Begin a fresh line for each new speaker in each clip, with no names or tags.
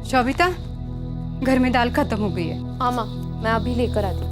शोभिता, घर में दाल खत्म हो गई है।
हाँ माँ, मैं अभी लेकर आती हूँ।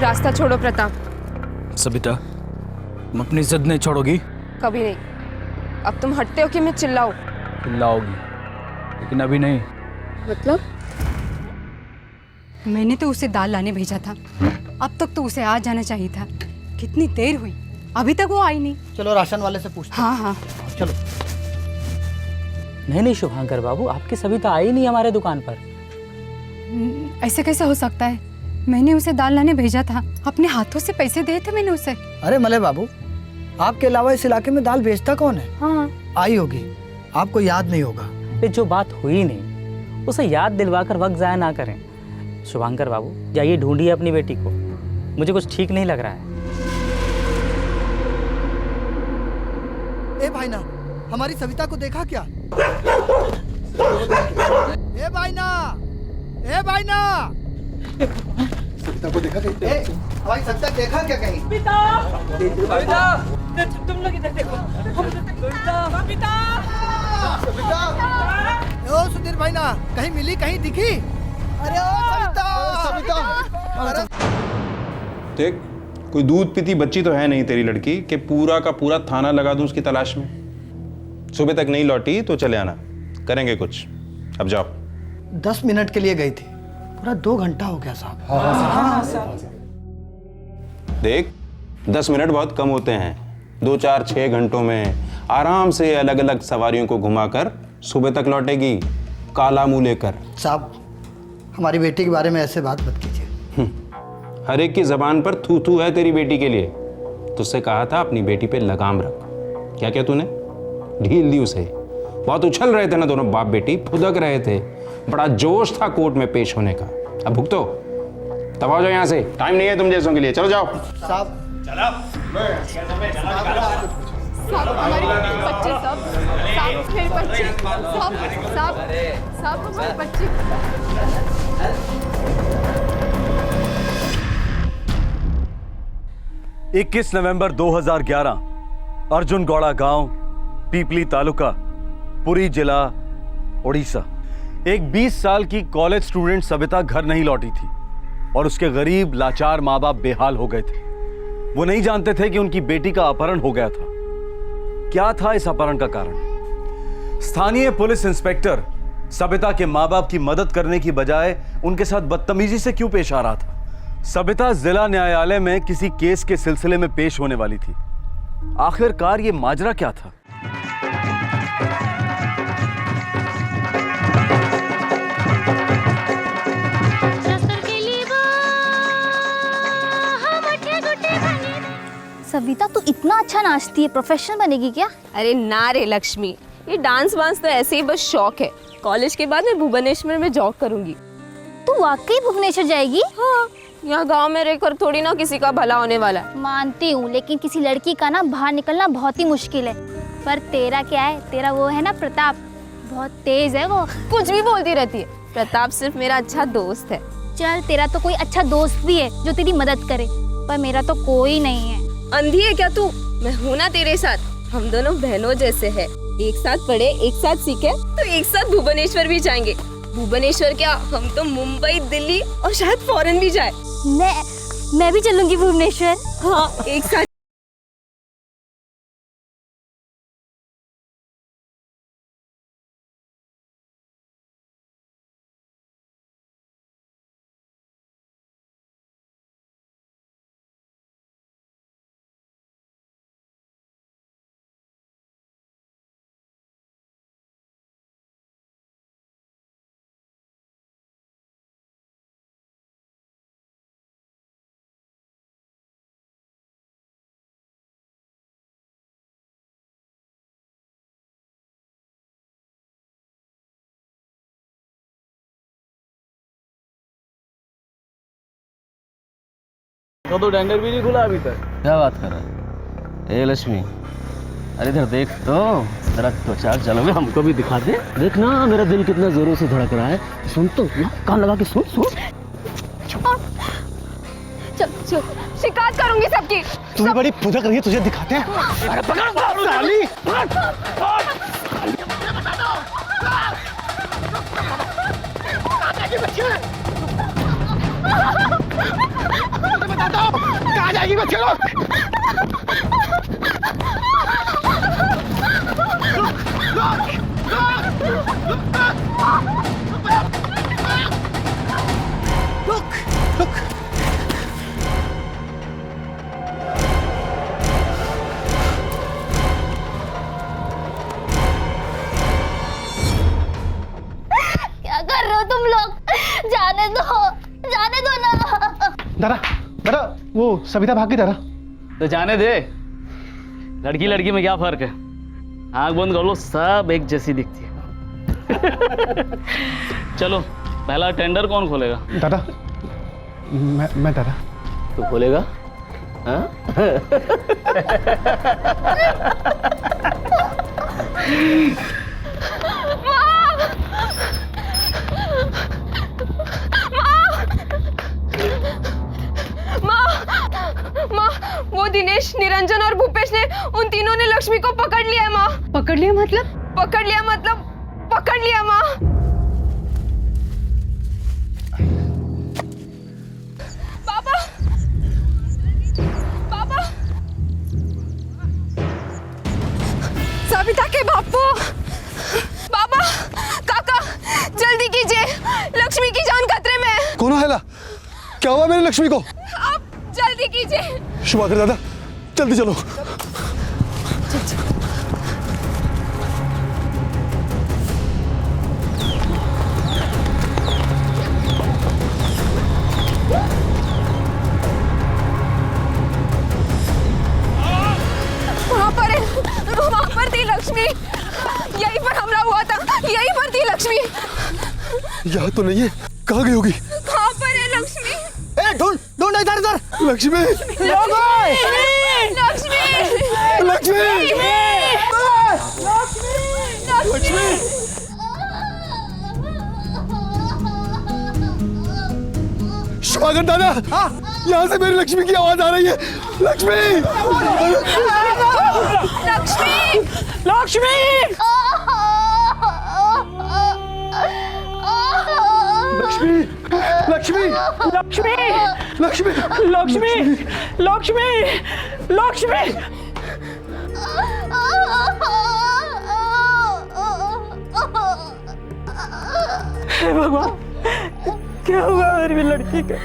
रास्ता छोड़ो प्रताप।
सबिता, तुम अपनी जिद नहीं छोड़ोगी?
कभी नहीं। अब तुम हटते हो कि मैं चिल्लाऊं?
चिल्लाओगी, लेकिन अभी नहीं।
मतलब?
मैंने तो उसे दाल लाने भेजा था, अब तक तो उसे आ जाना चाहिए था। कितनी देर हुई, अभी तक वो आई नहीं।
चलो राशन वाले से पूछते हैं।
हाँ हाँ
चलो।
नहीं शुभांकर बाबू, आपकी सबिता आई नहीं हमारे दुकान पर।
ऐसे कैसे हो सकता है? मैंने उसे दाल लाने भेजा था, अपने हाथों से पैसे दिए थे मैंने उसे।
अरे मले बाबू, आपके अलावा इस इलाके में दाल बेचता कौन है?
हाँ।
आई होगी, आपको याद नहीं होगा।
ये जो बात हुई नहीं, उसे याद दिलवाकर वक्त जाया ना करें। शुभांकर बाबू, जाइए ढूंढिए अपनी बेटी को, मुझे कुछ ठीक नहीं लग रहा है।
ए भाई ना, हमारी सविता को देखा क्या? ए भाई ना, ए भाई ना, सविता को देखा कहीं? हमारी सविता देखा क्या कहीं?
तुम लोग इधर देखो।
ओ सुधीर भाई ना, कहीं मिली, कहीं दिखी? अरे ओ सविता, सविता।
देख, कोई दूध पीती बच्ची तो है नहीं तेरी लड़की कि पूरा का पूरा थाना लगा दूं उसकी तलाश में। सुबह तक नहीं लौटी तो चले आना, करेंगे कुछ। अब जाओ।
10 मिनट के लिए गई थी, पूरा 2 घंटा हो गया साहब।
देख, 10 मिनट बहुत कम होते हैं। 2, 4, 6 घंटों में आराम से अलग अलग सवारियों को घुमाकर सुबह तक लौटेगी, काला मुंह लेकर।
साहब, हमारी बेटी के बारे में ऐसे बात मत कीजिए।
हर एक की जबान पर थू थू है तेरी बेटी के लिए। तुझसे कहा था अपनी बेटी पे लगाम रख, क्या क्या तूने ढील दी उसे। बहुत उछल रहे थे ना दोनों बाप बेटी, फुदक रहे थे, बड़ा जोश था कोर्ट में पेश होने का। अब भुगतो, तब आओ जाओ यहाँ से, टाइम नहीं है तुम जैसों के लिए। चलो जाओ
साहब
हमारी बच्चे सब मेरे बच्चे सब हमारे बच्चे।
21 नवंबर 2011 अर्जुन गौड़ा गांव, पीपली तालुका, पुरी जिला, ओडिशा। एक 20 साल की कॉलेज स्टूडेंट सबिता घर नहीं लौटी थी और उसके गरीब लाचार माँ बाप बेहाल हो गए थे। वो नहीं जानते थे कि उनकी बेटी का अपहरण हो गया था। क्या था इस अपहरण का कारण? स्थानीय पुलिस इंस्पेक्टर सबिता के माँ बाप की मदद करने की बजाय उनके साथ बदतमीजी से क्यों पेश आ रहा था? सबिता जिला न्यायालय में किसी केस के सिलसिले में पेश होने वाली थी। आखिरकार ये माजरा क्या था?
सविता, तू इतना अच्छा नाचती है, प्रोफेशनल बनेगी क्या?
अरे ना रे लक्ष्मी, ये डांस वांस तो ऐसे ही बस शौक है। कॉलेज के बाद मैं भुवनेश्वर में जॉब करूंगी।
तू वाकई भुवनेश्वर जाएगी?
हाँ, यहाँ गांव में रहकर थोड़ी ना किसी का भला होने वाला है।
मानती हूँ, लेकिन किसी लड़की का ना बाहर निकलना बहुत ही मुश्किल है। पर तेरा क्या है, तेरा वो है ना प्रताप, बहुत तेज है वो।
कुछ भी बोलती रहती है। प्रताप सिर्फ मेरा अच्छा दोस्त है।
चल तेरा तो कोई अच्छा दोस्त भी है जो तेरी मदद करे, पर मेरा तो कोई नहीं है।
अंधी है क्या तू? मैं हूं ना तेरे साथ। हम दोनों बहनों जैसे हैं। एक साथ पढ़े, एक साथ सीखे, तो एक साथ भुवनेश्वर भी जाएंगे। भुवनेश्वर क्या, हम तो मुंबई, दिल्ली और शायद फॉरेन भी जाए।
मैं भी चलूंगी भुवनेश्वर।
हाँ, एक साथ।
तो टेंडर भी नहीं खुला अभी तक।
क्या बात कर रहा है? ए लक्ष्मी, अरे इधर देख तो, जरा त्वचा चलोगे हमको भी दिखा दे। देख ना मेरा दिल कितना जोरों से धड़क रहा है। सुन तो, कान लगा के सुन सुन।
चल शिकायत करूंगी सबकी।
तुम्हें बड़ी फुदक रही है, तुझे दिखाते हैं। अरे पकड़ साली। बताता हूँ कहाँ जाएगी बच्चे लोग।
क्या कर रहे हो तुम लोग? जाने दो ना।
दादा वो सविता भाग गई दादा।
तो जाने दे, लड़की लड़की में क्या फर्क है? आँख बंद कर लो, सब एक जैसी दिखती है। चलो, पहला टेंडर कौन खोलेगा?
दादा मैं दादा।
तू खोलेगा? हाँ?
माँ, वो दिनेश, निरंजन और भूपेश ने, उन तीनों ने लक्ष्मी को पकड़ लिया है माँ।
पकड़ लिया मतलब?
पकड़ लिया मतलब पकड़ लिया माँ। पापा, पापा, सविता के बापू, पापा, काका, जल्दी कीजिए, लक्ष्मी की जान खतरे में है।
कौन है? क्या हुआ मेरी लक्ष्मी को?
आप जल्दी कीजिए।
शुभाकर दादा जल्दी चलो।
वहाँ पर थी लक्ष्मी, यहीं पर हमला हुआ था, यहीं पर थी लक्ष्मी।
यहाँ तो नहीं है, कहाँ गई होगी?
कहाँ पर है लक्ष्मी?
ढूंढ इधर लक्ष्मी।
लक्ष्मी,
लक्ष्मी, लक्ष्मी। शुभाकर दादा, यहाँ से मेरी लक्ष्मी की आवाज आ रही है। लक्ष्मी,
लक्ष्मी,
लक्ष्मी,
लक्ष्मी, लक्ष्मी, लक्ष्मी, लक्ष्मी,
लक्ष्मी, लक्ष्मी, लक्ष्मी। हे भगवान, क्या हुआ मेरी लड़की का?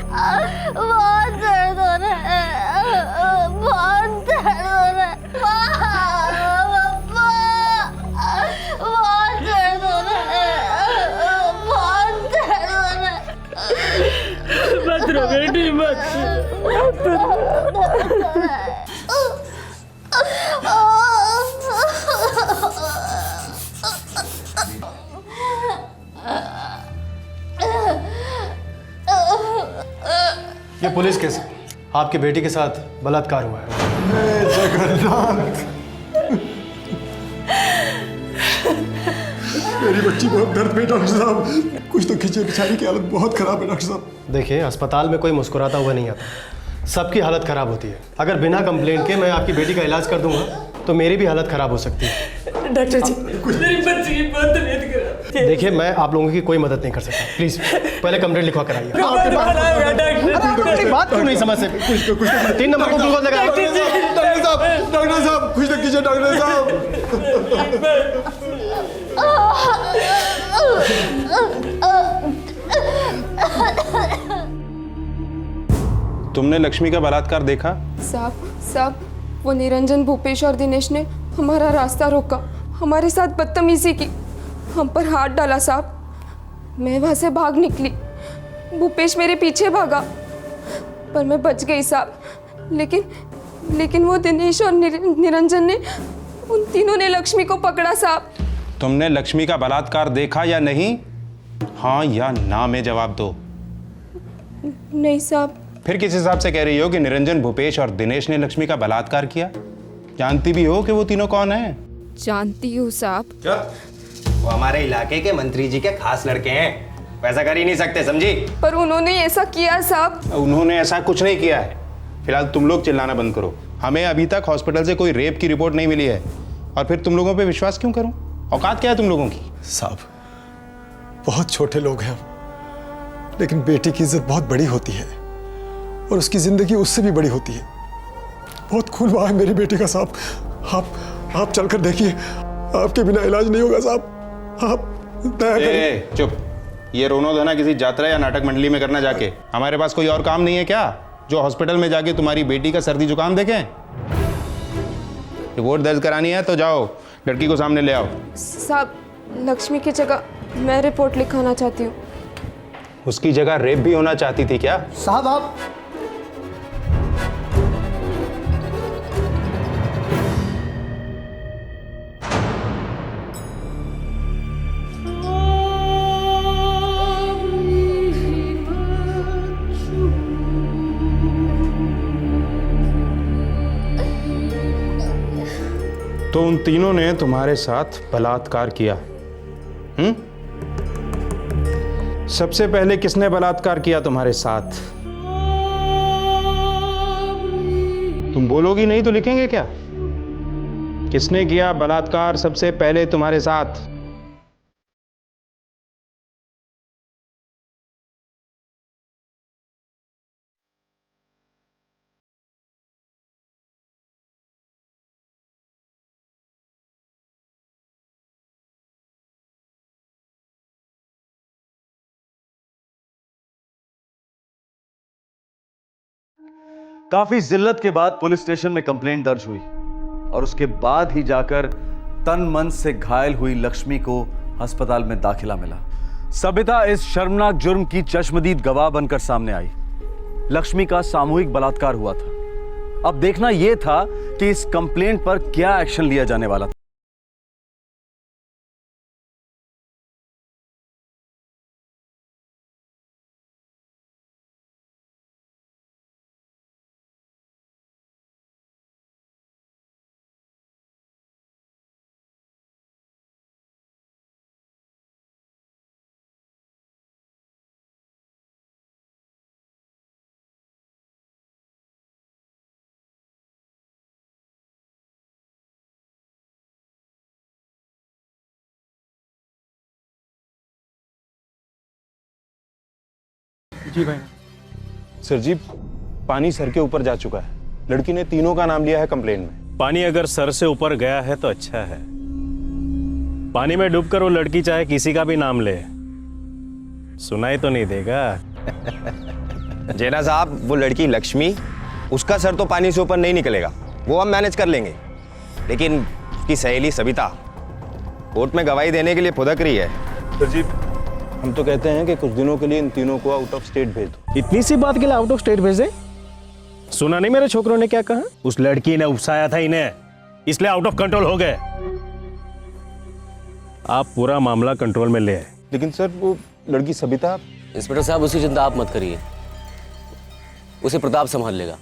बहुत दर्द हो रहा है, बहुत दर्द हो रहा है, बहुत दर्द हो रहा है, बहुत दर्द हो रहा है।
मत रो बेटी, मत
ये पुलिस केस है। आपकी बेटी के साथ बलात्कार हुआ है। जगन्नाथ,
मेरी बच्ची बहुत दर्द में डॉक्टर साहब, कुछ तो खींचे, बेचारी की हालत बहुत खराब है डॉक्टर साहब।
देखिए, अस्पताल में कोई मुस्कुराता हुआ नहीं आता, सबकी हालत खराब होती है। अगर बिना कंप्लेंट के मैं आपकी बेटी का इलाज कर दूंगा तो मेरी भी हालत खराब हो सकती है।
डॉक्टर जी, मेरी बच्ची की बहुत तबीयत खराब है।
देखिए, मैं आप लोगों की कोई मदद नहीं कर सकता, प्लीज पहले कंप्लेंट लिखवा कर आइए। बात क्यों नहीं समझ सकते? 3 नंबर को ग्लूकोज लगाओ।
डॉक्टर साहब कुछ तो कीजिए डॉक्टर साहब।
तुमने लक्ष्मी का बलात्कार देखा?
साहब, वो निरंजन, भूपेश और दिनेश ने हमारा रास्ता रोका, हमारे साथ बदतमीजी की, हम पर हाथ डाला साहब। मैं वहाँ से भाग निकली, भूपेश मेरे पीछे भागा, पर मैं बच गई साहब। लेकिन वो दिनेश और निरंजन ने, उन तीनों ने लक्ष्मी को पकड़ा साहब।
तुमने लक्ष्मी का बलात्कार देखा या नहीं? हाँ या ना में जवाब दो।
नहीं साहब।
फिर किस हिसाब से कह रही हो कि निरंजन, भूपेश और दिनेश ने लक्ष्मी का बलात्कार किया? जानती भी हो कि वो तीनों कौन हैं?
जानती हूँ साहब।
वो हमारे इलाके के मंत्री जी के खास लड़के हैं, वैसा कर ही नहीं सकते, समझी?
पर उन्होंने ऐसा किया साहब।
उन्होंने ऐसा कुछ नहीं किया है। फिलहाल तुम लोग चिल्लाना बंद करो। हमें अभी तक हॉस्पिटल से कोई रेप की रिपोर्ट नहीं मिली है, और फिर तुम लोगों पे विश्वास क्यों करूं? औकात क्या है तुम लोगों की?
साहब, बहुत छोटे लोग हैं, लेकिन बेटी की इज्जत बहुत बड़ी होती है और उसकी जिंदगी उससे भी बड़ी होती है। बहुत खून बहा है मेरी बेटी का साहब। आप चलकर देखिए, आपके बिना इलाज नहीं होगा साहब। आप दया करें।
चुप। ये रोनो धोना किसी यात्रा या नाटक मंडली में करना जाके। हमारे पास कोई और काम नहीं है क्या, जो हॉस्पिटल में जाके तुम्हारी बेटी का सर्दी जुकाम देखें? रिपोर्ट दर्ज करानी है तो जाओ, लड़की को सामने ले आओ।
साहब, लक्ष्मी की जगह मैं रिपोर्ट लिखाना चाहती हूँ।
उसकी जगह रेप भी होना चाहती थी क्या?
साहब, आप
तो उन तीनों ने तुम्हारे साथ बलात्कार किया? सबसे पहले किसने बलात्कार किया तुम्हारे साथ? तुम बोलोगी नहीं तो लिखेंगे क्या? किसने किया बलात्कार सबसे पहले तुम्हारे साथ?
काफी जिल्लत के बाद पुलिस स्टेशन में कंप्लेंट दर्ज हुई और उसके बाद ही जाकर तन मन से घायल हुई लक्ष्मी को अस्पताल में दाखिला मिला। सबिता इस शर्मनाक जुर्म की चश्मदीद गवाह बनकर सामने आई। लक्ष्मी का सामूहिक बलात्कार हुआ था। अब देखना यह था कि इस कंप्लेंट पर क्या एक्शन लिया जाने वाला था।
जी भाई। सर जी, पानी सर के ऊपर जा चुका है। लड़की ने तीनों का नाम लिया है कंप्लेंट में।
पानी अगर सर से ऊपर गया है तो अच्छा है। पानी में डूबकर वो लड़की चाहे किसी का भी नाम ले, सुनाई तो नहीं देगा।
जेना साहब, वो लड़की लक्ष्मी, उसका सर तो पानी से ऊपर नहीं निकलेगा, वो हम मैनेज कर लेंगे। लेकिन उसकी सहेली सबिता कोर्ट में गवाही देने के लिए फुदक रही है।
सर जी, हम तो कहते हैं कि कुछ दिनों के लिए इन तीनों को आउट ऑफ स्टेट भेज दो।
इतनी सी बात के लिए आउट ऑफ स्टेट भेजे? सुना नहीं मेरे छोकरों ने क्या कहा? उस लड़की ने उकसाया था इन्हें, इसलिए आउट ऑफ कंट्रोल हो गए। आप पूरा मामला कंट्रोल में ले आए।
लेकिन सर, वो लड़की सबिता।
इंस्पेक्टर साहब, उसकी चिंता आप मत करिए, उसे प्रताप संभाल लेगा।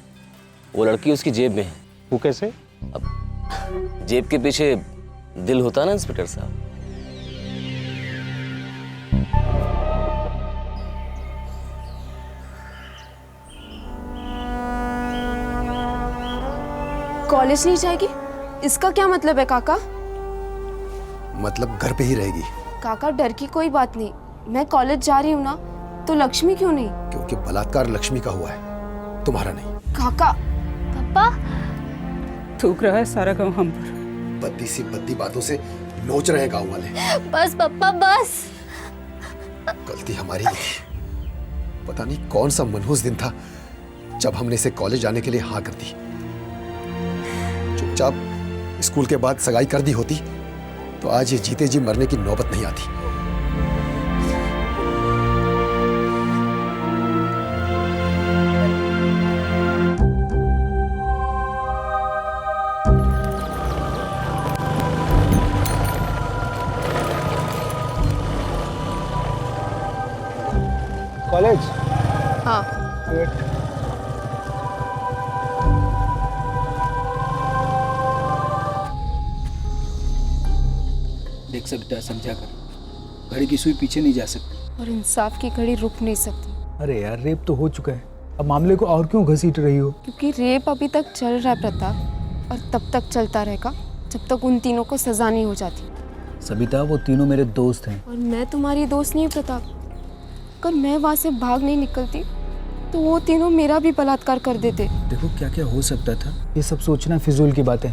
वो लड़की उसकी जेब में है।
वो कैसे?
अब जेब के पीछे दिल होता है ना इंस्पेक्टर साहब।
कॉलेज नहीं जाएगी? इसका क्या मतलब है काका?
मतलब घर पे ही रहेगी।
काका डर की कोई बात नहीं, मैं कॉलेज जा रही हूँ ना, तो लक्ष्मी क्यों नहीं?
क्योंकि बलात्कार लक्ष्मी का हुआ है, तुम्हारा नहीं।
काका।
पापा
थूक रहा है सारा गांव हम पर।
बद्दी सी बद्दी बातों से नोच रहे गांव वाले।
बस पापा बस।
गलती हमारी ही थी। पता नहीं कौन सा मनहूस दिन था जब हमने इसे कॉलेज जाने के लिए हाँ कर दी। चुपचाप स्कूल के बाद सगाई कर दी होती तो आज ये जीते जी मरने की नौबत नहीं आती।
कॉलेज?
हाँ।
देख सबिता, समझा कर, घड़ी की सुई पीछे नहीं जा सकती।
और इंसाफ की घड़ी रुक नहीं सकती।
अरे यार, रेप तो हो चुका है, अब मामले को और क्यों घसीट रही हो?
क्योंकि रेप अभी तक चल रहा है प्रताप, और तब तक चलता रहेगा जब तक उन तीनों को सजा नहीं हो जाती।
सबिता, वो तीनों मेरे दोस्त हैं।
और मैं तुम्हारी दोस्त नहीं हूँ प्रताप। अगर मैं वहाँ से भाग नहीं निकलती तो वो तीनों मेरा भी बलात्कार कर देते।
देखो क्या क्या हो सकता था।
ये सब सोचना फिजूल की बातें।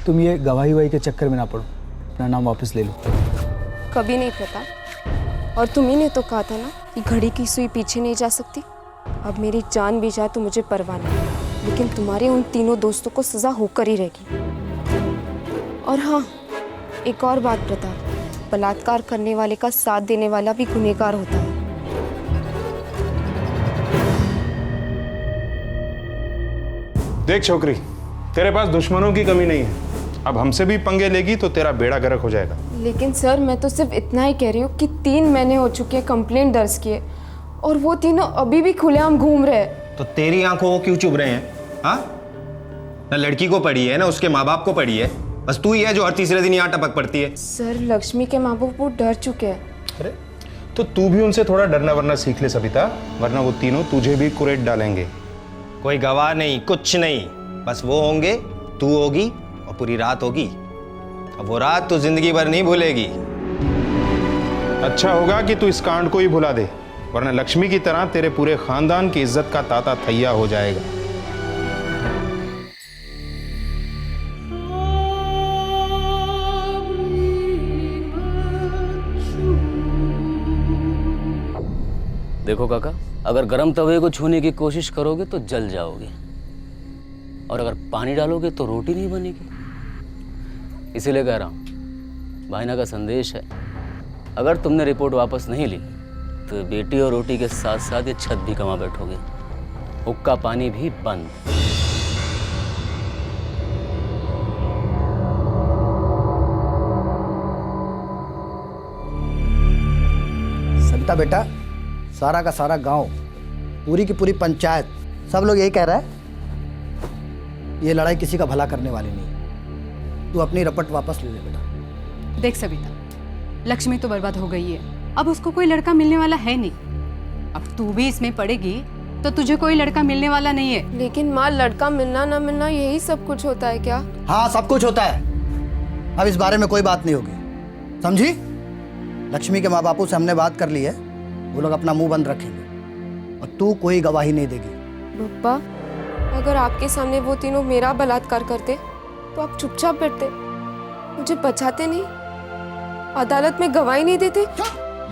तुम ये गवाही वही के चक्कर में ना पड़ो, अपना नाम वापस ले लो।
कभी नहीं प्रताप, और तुम्ही ने तो कहा था ना कि घड़ी की सुई पीछे नहीं जा सकती। अब मेरी जान भी जाए तो मुझे परवाह नहीं, लेकिन तुम्हारे उन तीनों दोस्तों को सजा होकर ही रहेगी। और हाँ, एक और बात प्रताप, बलात्कार करने वाले का साथ देने वाला भी गुनहगार होता है।
देख छोकरी, तेरे पास दुश्मनों की कमी नहीं है। अब हमसे भी पंगे लेगी तो तेरा बेड़ा गर्क हो जाएगा।
लेकिन सर, मैं तो सिर्फ इतना ही कह रही हूँ कि 3 महीने हो चुके हैं कंप्लेंट दर्ज किए, और वो तीनों अभी भी खुलेआम घूम रहे हैं।
तो तेरी आंखों को क्यों चुभ रहे हैं? हाँ, ना लड़की को पड़ी है ना उसके माँ बाप को पड़ी है, बस तू ही है जो हर तीसरे दिन यहाँ टपक पड़ती है।
सर, लक्ष्मी के माँ बाप वो डर चुके हैं।
अरे तो तू भी उनसे थोड़ा डरना वरना सीख ले सबिता, वरना वो तीनों तुझे भी कुरेद डालेंगे।
कोई गवाह नहीं, कुछ नहीं, बस वो होंगे, तू होगी और पूरी रात होगी। अब वो रात तो जिंदगी भर नहीं भूलेगी।
अच्छा होगा कि तू इस कांड को ही भुला दे, वरना लक्ष्मी की तरह तेरे पूरे खानदान की इज्जत का ताता थैया हो जाएगा।
देखो काका, अगर गर्म तवे को छूने की कोशिश करोगे तो जल जाओगे, और अगर पानी डालोगे तो रोटी नहीं बनेगी। इसीलिए कह रहा हूँ, भाईना का संदेश है, अगर तुमने रिपोर्ट वापस नहीं ली तो बेटी और रोटी के साथ साथ ये छत भी कमा बैठोगे, हुक्का पानी भी बंद।
सबिता बेटा, सारा का सारा गांव, पूरी की पूरी पंचायत, सब लोग यही कह रहा है ये लड़ाई किसी का भला करने वाली नहीं। तू अपनी रपट वापस ले ले बेटा।
देख सबिता, लक्ष्मी तो बर्बाद हो गई है, अब उसको कोई लड़का मिलने वाला है नहीं। अब तू भी इसमें पड़ेगी तो तुझे कोई लड़का मिलने वाला नहीं है।
लेकिन माँ, लड़का मिलना ना मिलना यही सब कुछ होता है क्या?
हाँ, सब कुछ होता है। अब इस बारे में कोई बात नहीं होगी, समझी? लक्ष्मी के माँ बापों से हमने बात कर ली है, वो लोग अपना मुंह बंद रखेंगे और तू कोई गवाही नहीं देगी।
पप्पा, अगर आपके सामने वो तीनों मेरा बलात्कार करते तो आप चुपचाप बैठते, मुझे बचाते नहीं, अदालत में गवाही नहीं देते।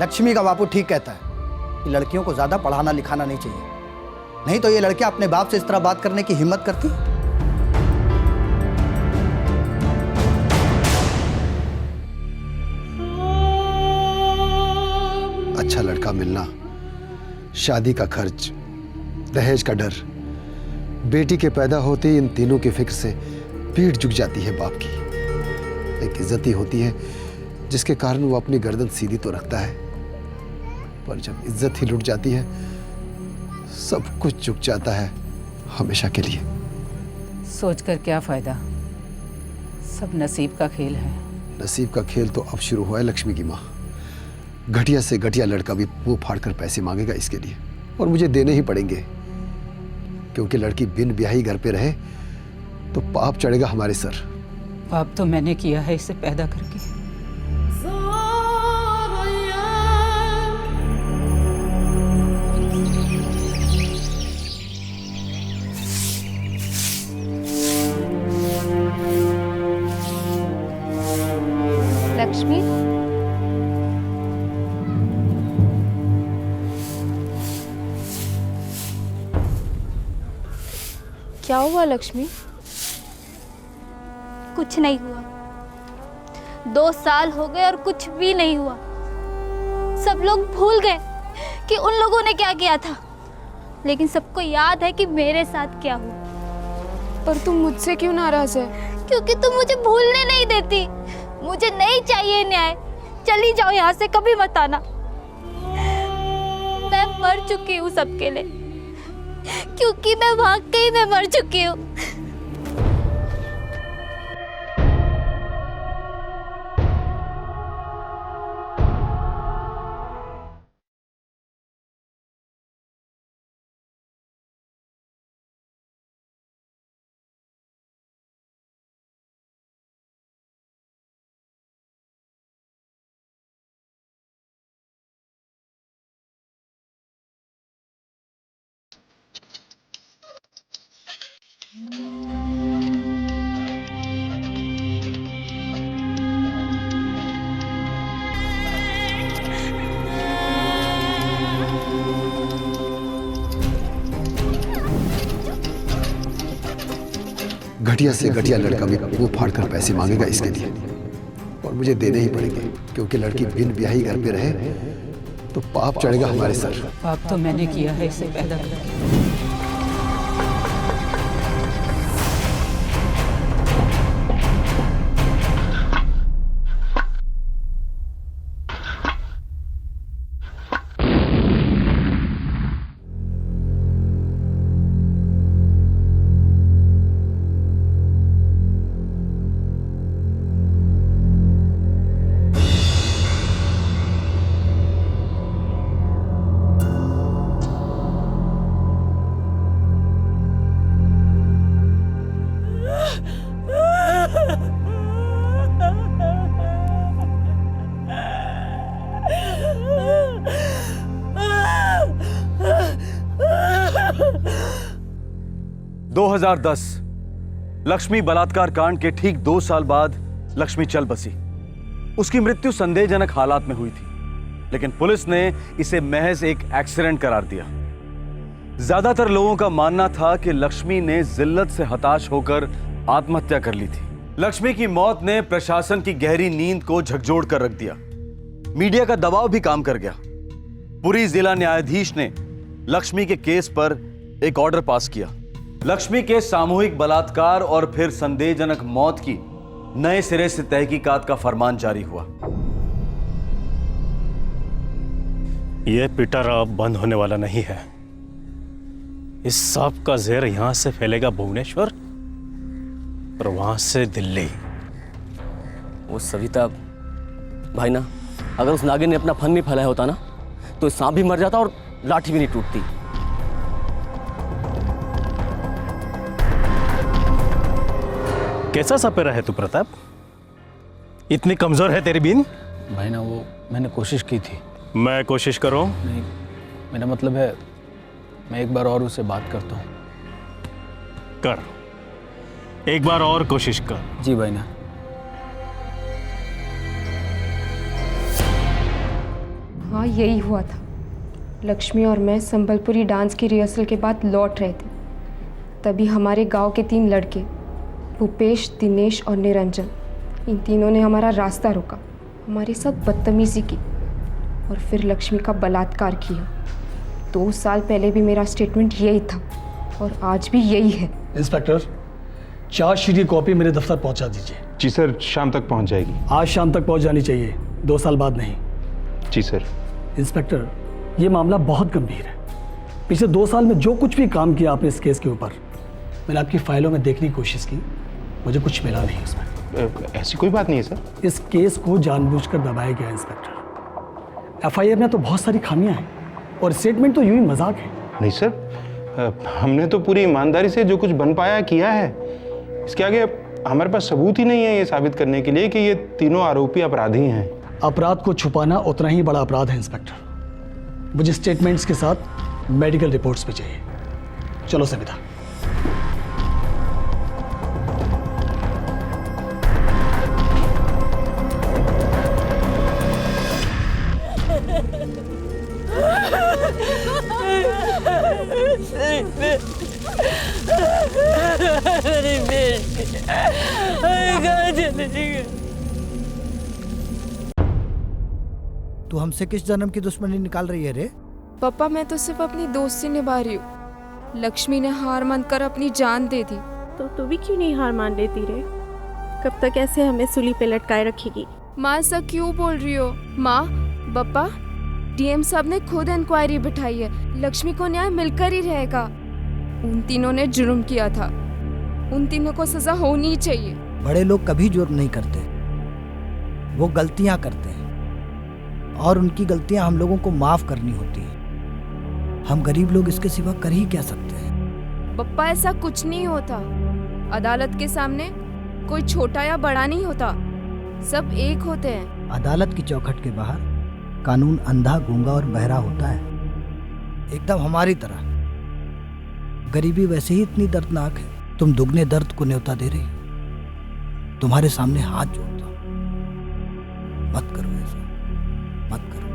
लक्ष्मी का बापू ठीक कहता है कि लड़कियों को ज्यादा पढ़ाना लिखाना नहीं चाहिए, नहीं तो ये लड़कियां अपने बाप से इस तरह बात करने की हिम्मत करती।
अच्छा लड़का मिलना, शादी का खर्च, दहेज का डर, बेटी के पैदा होते ही इन तीनों की फिक्र से पीठ झुक जाती है बाप की। एक इज्जत ही होती है जिसके कारण वो अपनी गर्दन सीधी तो रखता है, पर जब इज्जत ही लुट जाती है सब कुछ झुक जाता है हमेशा के लिए।
सोच कर क्या फायदा, सब नसीब का खेल है।
नसीब का खेल तो अब शुरू हुआ है लक्ष्मी की माँ। घटिया से घटिया लड़का भी मुंह फाड़कर पैसे मांगेगा इसके लिए, और मुझे देने ही पड़ेंगे, क्योंकि लड़की बिन ब्याही घर पे रहे तो पाप चढ़ेगा हमारे सर।
पाप तो मैंने किया है इसे पैदा करके।
लक्ष्मी, क्या हुआ लक्ष्मी?
कुछ नहीं हुआ। 2 साल हो गए और कुछ भी नहीं हुआ। सब लोग भूल गए कि उन लोगों ने क्या किया था, लेकिन सबको याद है कि मेरे साथ क्या हुआ।
पर तुम मुझसे क्यों नाराज है?
क्योंकि तुम मुझे भूलने नहीं देती। मुझे नहीं चाहिए न्याय। चली जाओ यहाँ से, कभी मत आना। मैं मर चुकी हूँ सबके लिए, क्योंकि मैं वाकई में मर चुकी हूँ।
घटिया से घटिया लड़का भी मुंह फाड़ कर पैसे मांगेगा इसके लिए, और मुझे देने ही पड़ेंगे, क्योंकि लड़की बिन ब्याही घर पे रहे तो पाप चढ़ेगा हमारे सर।
पाप तो मैंने किया है इसे पैदा करके।
लक्ष्मी बलात्कार कांड के ठीक 2 साल बाद लक्ष्मी चल बसी। उसकी मृत्यु संदेहजनक हालात में हुई थी, लेकिन पुलिस ने इसे महज एक एक्सीडेंट करार दिया। ज्यादातर लोगों का मानना था कि लक्ष्मी ने जिल्लत से हताश होकर आत्महत्या कर ली थी। लक्ष्मी की मौत ने प्रशासन की गहरी नींद को झकझोर कर रख दिया। मीडिया का दबाव भी काम कर गया। पुरी जिला न्यायाधीश ने लक्ष्मी के केस पर एक ऑर्डर पास किया। लक्ष्मी के सामूहिक बलात्कार और फिर संदेहजनक मौत की नए सिरे से तहकीकात का फरमान जारी हुआ।
यह पिटारा अब बंद होने वाला नहीं है। इस सांप का जहर यहां से फैलेगा भुवनेश्वर और वहां से दिल्ली।
वो सविता भाई ना, अगर उस नागिन ने अपना फन नहीं फैलाया होता ना, तो सांप भी मर जाता और लाठी भी नहीं टूटती।
कैसा सपेरा है तू प्रताप? इतनी कमजोर है तेरी बीन?
भाई ना, वो मैंने कोशिश की थी।
मैं कोशिश करूं?
नहीं, मेरा मतलब है मैं एक बार और उससे बात करता हूँ।
कर, एक बार और कोशिश कर।
जी भाई ना।
हाँ, यही हुआ था। लक्ष्मी और मैं संबलपुरी डांस की रिहर्सल के बाद लौट रहे थे। तभी हमारे गांव के 3 लड़के, भूपेश, दिनेश और निरंजन, इन तीनों ने हमारा रास्ता रोका, हमारे साथ बदतमीजी की और फिर लक्ष्मी का बलात्कार किया। 2 साल पहले भी मेरा स्टेटमेंट यही था और आज भी यही है।
इंस्पेक्टर, चार्जशीट की कॉपी मेरे दफ्तर पहुंचा दीजिए।
जी सर, शाम तक पहुंच जाएगी।
आज शाम तक पहुंच जानी चाहिए, 2 साल बाद नहीं।
जी सर।
इंस्पेक्टर, ये मामला बहुत गंभीर है। पिछले 2 साल में जो कुछ भी काम किया आपने इस केस के ऊपर, मैंने आपकी फाइलों में देखने की कोशिश की, मुझे कुछ मिला नहीं उसमें।
ऐसी कोई बात नहीं है सर।
इस केस को जानबूझकर दबाया गया इंस्पेक्टर। एफआईआर में तो बहुत सारी खामियां हैं और स्टेटमेंट तो यूं ही मजाक है।
नहीं सर, हमने तो पूरी ईमानदारी से जो कुछ बन पाया किया है। इसके आगे हमारे पास सबूत ही नहीं है ये साबित करने के लिए कि ये तीनों आरोपी अपराधी हैं।
अपराध को छुपाना उतना ही बड़ा अपराध है इंस्पेक्टर। मुझे स्टेटमेंट्स के साथ मेडिकल रिपोर्ट्स भी चाहिए। चलो सविता।
तू हमसे किस जन्म की दुश्मनी निकाल रही है रे?
पापा मैं तो सिर्फ अपनी दोस्ती निभा रही हूँ। लक्ष्मी ने हार मानकर अपनी जान दे दी।
तो तू भी क्यों नहीं हार मान लेती रे? कब तक ऐसे हमें सूली पे लटकाए रखेगी?
माँ ऐसा क्यों बोल रही हो? माँ पापा डीएम साहब ने खुद इंक्वायरी बिठाई है। लक्ष्मी को न्याय मिलकर ही रहेगा। उन तीनों ने जुर्म किया था, उन तीनों को सजा होनी चाहिए।
बड़े लोग कभी जुर्म नहीं करते, वो गलतियां करते हैं और उनकी गलतियां हम लोगों को माफ करनी होती है। हम गरीब लोग इसके सिवा कर ही क्या सकते हैं?
पप्पा ऐसा कुछ नहीं होता। अदालत के सामने कोई छोटा या बड़ा नहीं होता, सब एक होते हैं।
अदालत की चौखट के बाहर कानून अंधा, गूंगा और बहरा होता है, एकदम हमारी तरह। गरीबी वैसे ही इतनी दर्दनाक है, तुम दुगने दर्द को न्योता दे रही हो। तुम्हारे सामने हाथ जोड़ता हूं, मत करो ऐसा, मत करो।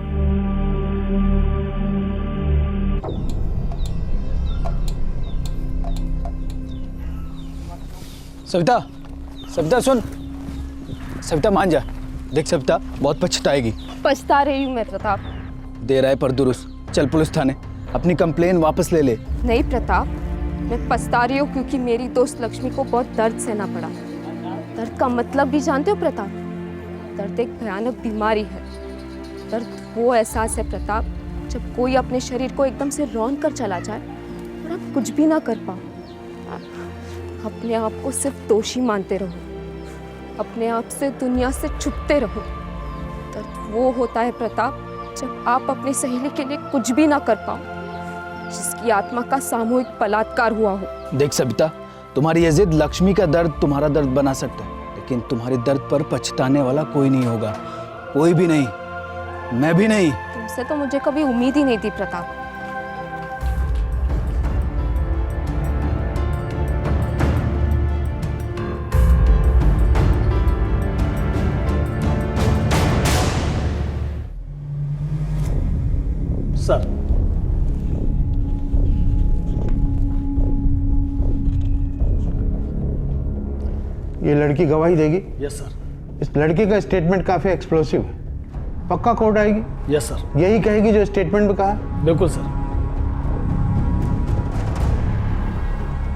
सविता, सविता सुन। सविता मान जा। देख सविता, बहुत पछताएगी।
पछता रही हूँ मैं प्रताप।
देर आए पर दुरुस्त। चल पुलिस थाने, अपनी कंप्लेन वापस ले ले।
नहीं प्रताप, मैं पछता रही हूँ क्योंकि मेरी दोस्त लक्ष्मी को बहुत दर्द सहना पड़ा। दर्द का मतलब भी जानते हो प्रताप? दर्द एक भयानक बीमारी है। दर्द वो एहसास है प्रताप जब कोई अपने शरीर को एकदम से रौंद कर चला जाए और आप कुछ भी ना कर पाओ। अपने आप को सिर्फ दोषी मानते रहो, अपने आप से दुनिया से छुपते रहो। दर्द वो होता है प्रताप जब आप अपनी सहेली के लिए कुछ भी ना कर पाओ, जिसकी आत्मा का सामूहिक बलात्कार हुआ हो।
देख सविता, तुम्हारी ये जिद लक्ष्मी का दर्द तुम्हारा दर्द बना सकता है, लेकिन तुम्हारे दर्द पर पछताने वाला कोई नहीं होगा, कोई भी नहीं, मैं भी नहीं।
तुमसे तो मुझे कभी उम्मीद ही नहीं थी प्रताप।
सर,
ये लड़की गवाही देगी?
Yes sir.
इस लड़की का स्टेटमेंट काफी एक्सप्लोसिव है, पक्का कोर्ट आएगी?
Yes sir.
यही कहेगी जो स्टेटमेंट में कहा?
बिल्कुल सर।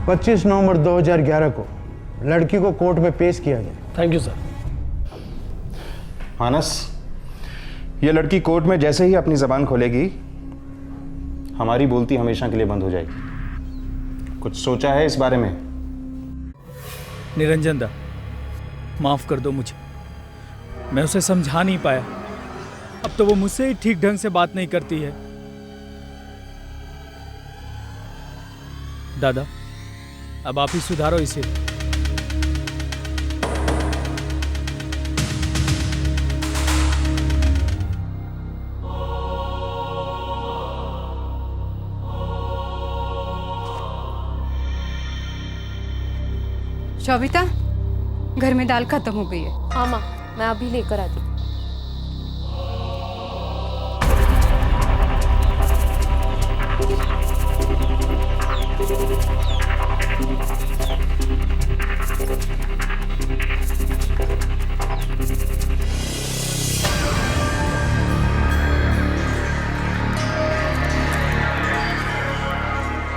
25 नवंबर 2011 को लड़की को कोर्ट में पेश किया जाए।
Thank you sir.
मानस, ये लड़की कोर्ट में जैसे ही अपनी जबान खोलेगी, हमारी बोलती हमेशा के लिए बंद हो जाएगी। कुछ सोचा है इस बारे में?
निरंजन दा, माफ कर दो मुझे, मैं उसे समझा नहीं पाया। अब तो वो मुझसे ही ठीक ढंग से बात नहीं करती है। दादा, अब आप ही सुधारो इसे।
शोभिता, घर में दाल खत्म हो गई है।
हाँ माँ, मैं अभी लेकर आती हूँ।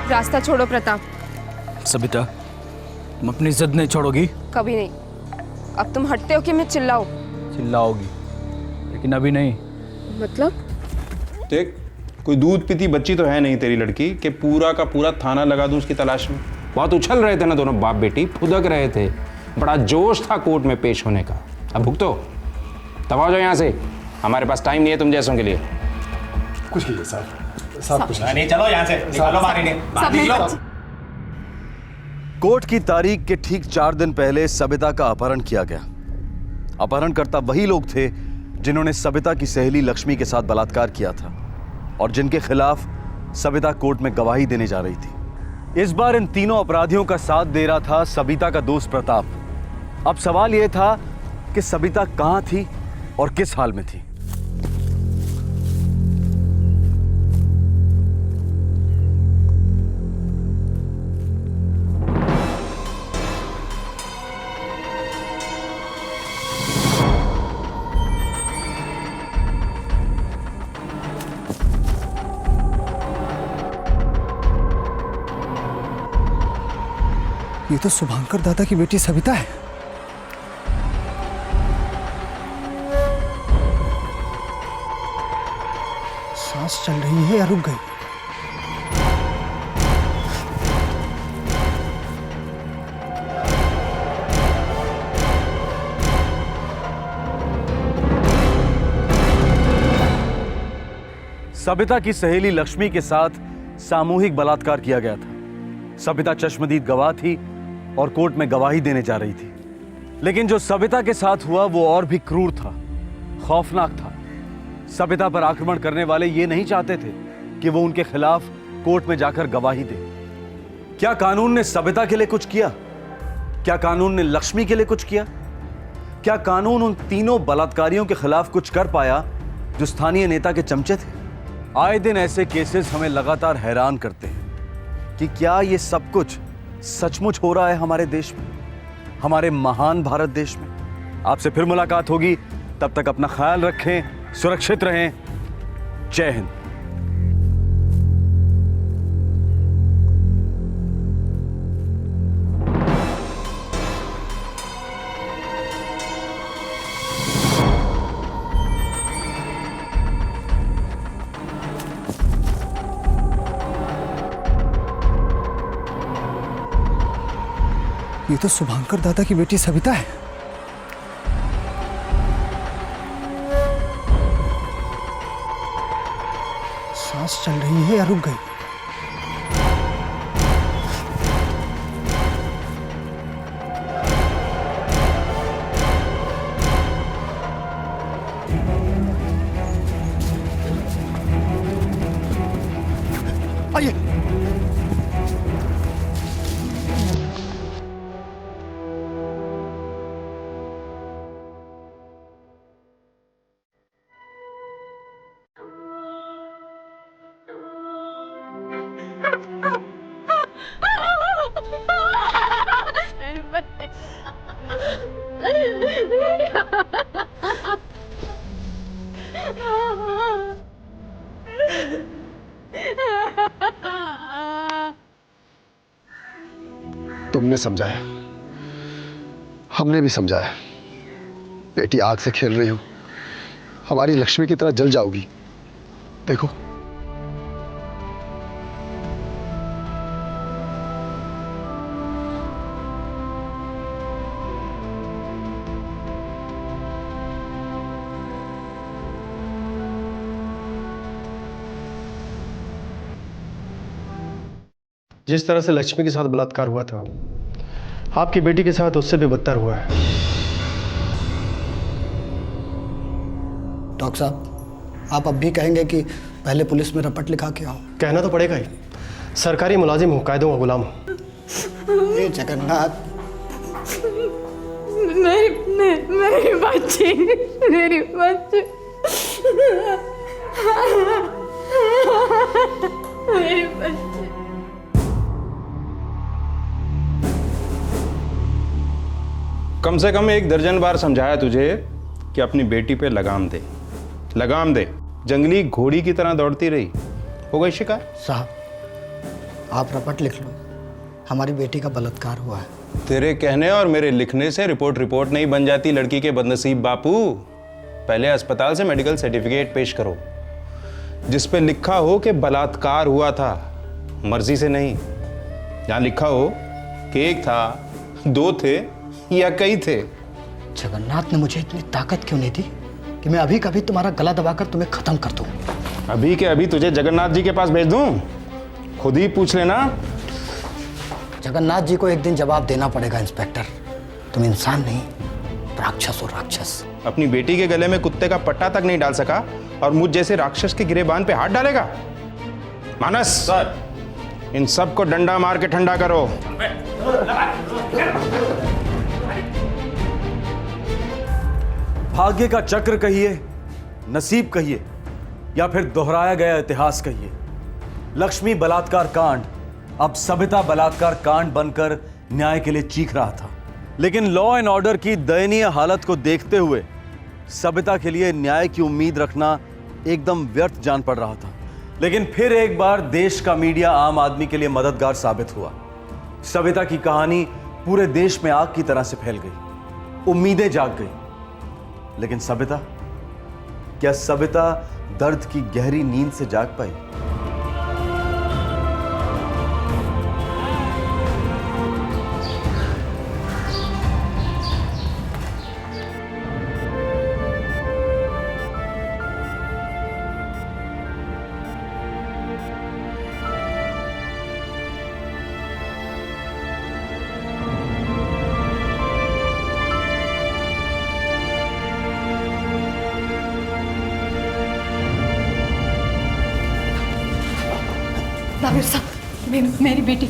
रास्ता छोड़ो प्रताप।
सविता, तुम अपनी जिद नहीं छोड़ोगी?
कभी नहीं। अब तुम हटते हो कि मैं चिल्लाऊं?
चिल्लाओगी, लेकिन अभी नहीं।
मतलब?
देख, कोई दूध पीती बच्ची तो है नहीं तेरी लड़की कि पूरा का पूरा थाना लगा दूं उसकी तलाश में। बहुत उछल रहे थे ना दोनों बाप बेटी, फुदक रहे थे, बड़ा जोश था कोर्ट में पेश होने का। अब भुगतो, तब आ जाओ यहाँ से, हमारे पास टाइम नहीं है तुम जैसों के लिए।
कुछ कीजिए साहब, साहब कुछ
नहीं, चलो यहाँ से, निकालो बाहर इन्हें, बाहर निकलो।
कोर्ट की तारीख के ठीक 4 दिन पहले सबिता का अपहरण किया गया। अपहरणकर्ता वही लोग थे जिन्होंने सबिता की सहेली लक्ष्मी के साथ बलात्कार किया था और जिनके खिलाफ सबिता कोर्ट में गवाही देने जा रही थी। इस बार इन तीनों अपराधियों का साथ दे रहा था सबिता का दोस्त प्रताप। अब सवाल यह था कि सबिता कहां थी और किस हाल में थी।
ये तो शुभांकर दादा की बेटी सबिता है। सांस चल रही है या रुक गई?
सबिता की सहेली लक्ष्मी के साथ सामूहिक बलात्कार किया गया था। सबिता चश्मदीद गवाह थी और कोर्ट में गवाही देने जा रही थी। लेकिन जो सबिता के साथ हुआ वो और भी क्रूर था, खौफनाक था। सबिता पर आक्रमण करने वाले ये नहीं चाहते थे कि वो उनके खिलाफ कोर्ट में जाकर गवाही दे। क्या कानून ने सबिता के लिए कुछ किया? क्या कानून ने लक्ष्मी के लिए कुछ किया? क्या कानून उन तीनों बलात्कारियों के खिलाफ कुछ कर पाया जो स्थानीय नेता के चमचे थे? आए दिन ऐसे केसेस हमें लगातार हैरान करते हैं कि क्या ये सब कुछ सचमुच हो रहा है हमारे देश में, हमारे महान भारत देश में। आपसे फिर मुलाकात होगी, तब तक अपना ख्याल रखें, सुरक्षित रहें। जय हिंद।
ये तो शुभांकर दादा की बेटी सबिता है। सांस चल रही है या रुक गई? आइए।
तुमने समझाया, हमने भी समझाया। बेटी आग से खेल रही हो, हमारी लक्ष्मी की तरह जल जाओगी। देखो
जिस तरह से लक्ष्मी के साथ बलात्कार हुआ था, आपकी बेटी के साथ उससे भी बदतर हुआ है।
डॉक्टर साहब, आप अब भी कहेंगे कि पहले पुलिस में रपट लिखा के आओ?
कहना तो पड़ेगा ही, सरकारी मुलाजिम हूँ, कायदों का गुलाम हूँ।
ये जगन्नाथ,
मेरी बच्ची, मेरी बच्ची, मेरी बच्ची।
कम से कम 1 दर्जन बार समझाया तुझे कि अपनी बेटी पे लगाम दे, लगाम दे। जंगली घोड़ी की तरह दौड़ती रही, हो गई शिकार।
साहब, आप रपट लिख लो, हमारी बेटी का बलात्कार हुआ है।
तेरे कहने और मेरे लिखने से रिपोर्ट नहीं बन जाती लड़की के बदनसीब बापू। पहले अस्पताल से मेडिकल सर्टिफिकेट पेश करो जिस पे लिखा हो कि बलात्कार हुआ था, मर्जी से नहीं। जहाँ लिखा हो कि 1 था, 2 थे या कई थे।
जगन्नाथ ने मुझे इतनी ताकत क्यों नहीं दी कि मैं अभी कभी तुम्हारा गला दबाकर तुम्हें खत्म कर दूं?
अभी के अभी तुझे जगन्नाथ जी के पास भेज दूं? खुद ही पूछ लेना।
जगन्नाथ जी को एक दिन जवाब देना पड़ेगा इंस्पेक्टर। तुम इंसान नहीं, राक्षस हो राक्षस।
अपनी बेटी के गले में कुत्ते का पट्टा तक नहीं डाल सका और मुझ जैसे राक्षस के गिरेबान पे हाथ डालेगा? मानस सर, इन सबको डंडा मार के ठंडा करो।
भाग्य का चक्र कहिए, नसीब कहिए, या फिर दोहराया गया इतिहास कहिए, लक्ष्मी बलात्कार कांड अब सविता बलात्कार कांड बनकर न्याय के लिए चीख रहा था। लेकिन लॉ एंड ऑर्डर की दयनीय हालत को देखते हुए सविता के लिए न्याय की उम्मीद रखना एकदम व्यर्थ जान पड़ रहा था। लेकिन फिर एक बार देश का मीडिया आम आदमी के लिए मददगार साबित हुआ। सविता की कहानी पूरे देश में आग की तरह से फैल गई, उम्मीदें जाग गई। लेकिन सविता, क्या सविता दर्द की गहरी नींद से जाग पाई?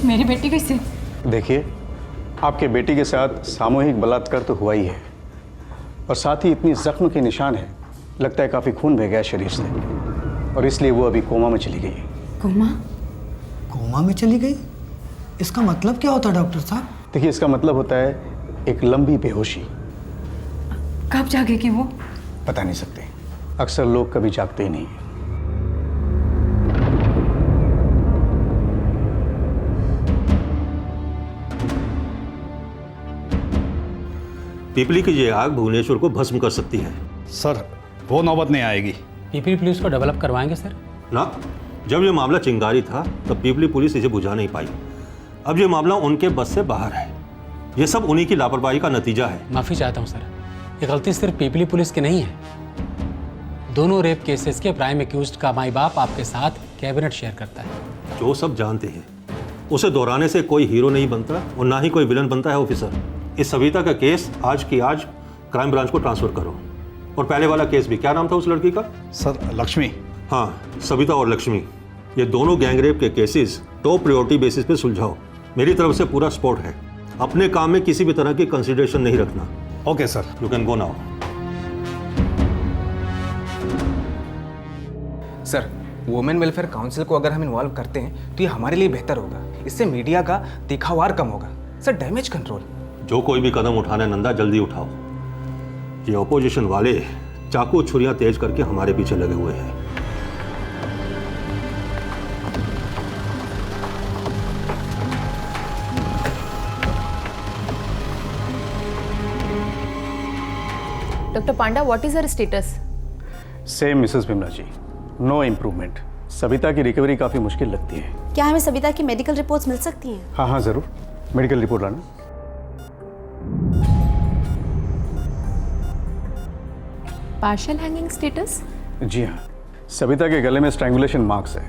मेरी बेटी कैसे?
देखिए, आपके बेटी के साथ सामूहिक बलात्कार तो हुआ ही है, और साथ ही इतनी जख्म के निशान है, लगता है काफ़ी खून बह गया शरीर से, और इसलिए वो अभी कोमा में चली गई है।
कोमा? कोमा में चली गई? इसका मतलब क्या होता है डॉक्टर साहब?
देखिए, इसका मतलब होता है एक लंबी बेहोशी।
कब जागेगी वो?
बता नहीं सकते, अक्सर लोग कभी जागते ही नहीं।
पिपली की ये आग भुवनेश्वर को भस्म कर सकती है।
सर, वो नौबत नहीं आएगी।
पीपली पुलिस को डेवलप करवाएंगे सर?
ना, जब ये मामला चिंगारी था तब पीपली पुलिस इसे बुझा नहीं पाई। अब ये मामला उनके बस से बाहर है। ये सब उन्हीं की लापरवाही का नतीजा है।
माफ़ी चाहता हूँ सर, ये गलती सिर्फ पीपली पुलिस की नहीं है। दोनों रेप केसेस के प्राइम एक्यूज्ड का माई बाप आपके साथ कैबिनेट शेयर करता है।
जो सब जानते हैं, उसे दोहराने से कोई हीरो नहीं बनता और ना ही कोई विलन बनता है। ऑफिसर, इस सविता का केस आज की आज क्राइम ब्रांच को ट्रांसफर करो। और पहले वाला केस भी, क्या नाम था उस लड़की का?
सर, लक्ष्मी।
हाँ, सविता और लक्ष्मी, ये दोनों गैंगरेप के केसेस टॉप प्रायोरिटी बेसिस पे सुलझाओ। मेरी तरफ से पूरा सपोर्ट है। अपने काम में किसी भी तरह की कंसिडरेशन नहीं रखना।
Okay sir,
you can go now.
Sir, women welfare council को अगर हम इन्वॉल्व करते हैं तो ये हमारे लिए बेहतर होगा। इससे मीडिया का दिखावार कम होगा। Sir, damage control.
जो कोई भी कदम उठाना है नंदा, जल्दी उठाओ। ये ऑपोजिशन वाले चाकू छुरियां तेज करके हमारे पीछे लगे हुए हैं।
Doctor Panda, what is her status?
Same Mrs Bimla ji, no improvement. Savita की रिकवरी काफ़ी मुश्किल लगती है।
क्या हमें सविता की मेडिकल रिपोर्ट्स मिल सकती हैं?
हाँ हाँ, ज़रूर। मेडिकल रिपोर्ट लाना।
Partial hanging status?
जी हाँ, सविता के गले में स्ट्रैंगुलेशन मार्क्स है।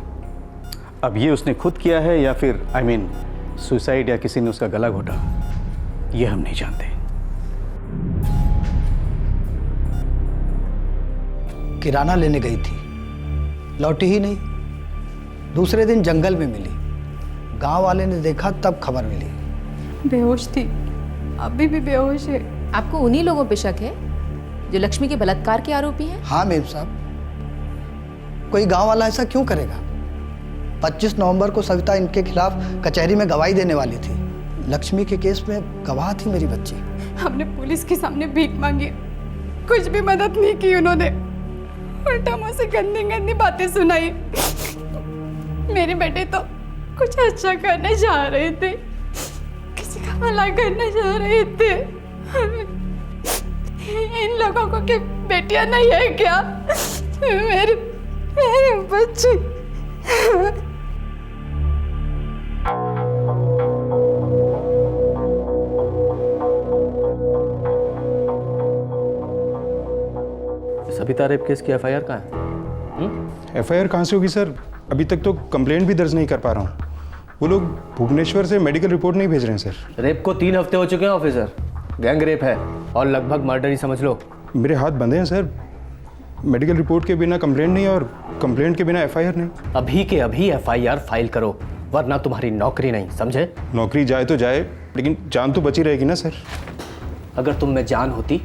अब ये उसने खुद किया है या फिर सुसाइड या किसी ने उसका गला घोटा, ये हम नहीं जानते।
किराना लेने गई थी, लौटी ही नहीं। दूसरे दिन जंगल में मिली, गांव वाले ने देखा तब खबर मिली।
बेहोश थी, अभी भी बेहोश है।
आपको उन्हीं लोगों पे शक है जो लक्ष्मी के बलात्कार के आरोपी हैं?
हाँ मेम साहब, कोई गांव वाला ऐसा क्यों करेगा? 25 नवंबर को सविता इनके खिलाफ कचहरी में गवाही देने वाली थी। लक्ष्मी के केस में गवाह थी मेरी बच्ची।
हमने पुलिस के सामने भीख मांगी, कुछ भी मदद नहीं की उन्होंने। उल्टा मुझसे गंदी गंदी बातें सुनाई। मेरे बेटे तो कुछ अच्छा करने जा रहे थे, किसी का भला करने जा रहे थे। इन लोगों को क्या बेटियां नहीं है क्या? मेरे बच्चे।
सविता रेप केस की एफआईआर कहाँ है?
एफआईआर कहाँ से होगी सर? अभी तक तो कंप्लेंट भी दर्ज नहीं कर पा रहा हूँ। वो लोग भुवनेश्वर से मेडिकल रिपोर्ट नहीं भेज रहे हैं सर।
रेप को 3 हफ्ते हो चुके हैं ऑफिसर। गैंग रेप है और लगभग मर्डर ही समझ लो।
मेरे हाथ बंधे हैं सर। मेडिकल रिपोर्ट के बिना कंप्लेंट नहीं और कंप्लेंट के बिना एफआईआर नहीं।
अभी के अभी एफआईआर फाइल करो, वरना तुम्हारी नौकरी नहीं, समझे?
नौकरी जाए तो जाए, लेकिन जान तो बची रहेगी ना सर।
अगर तुम में जान होती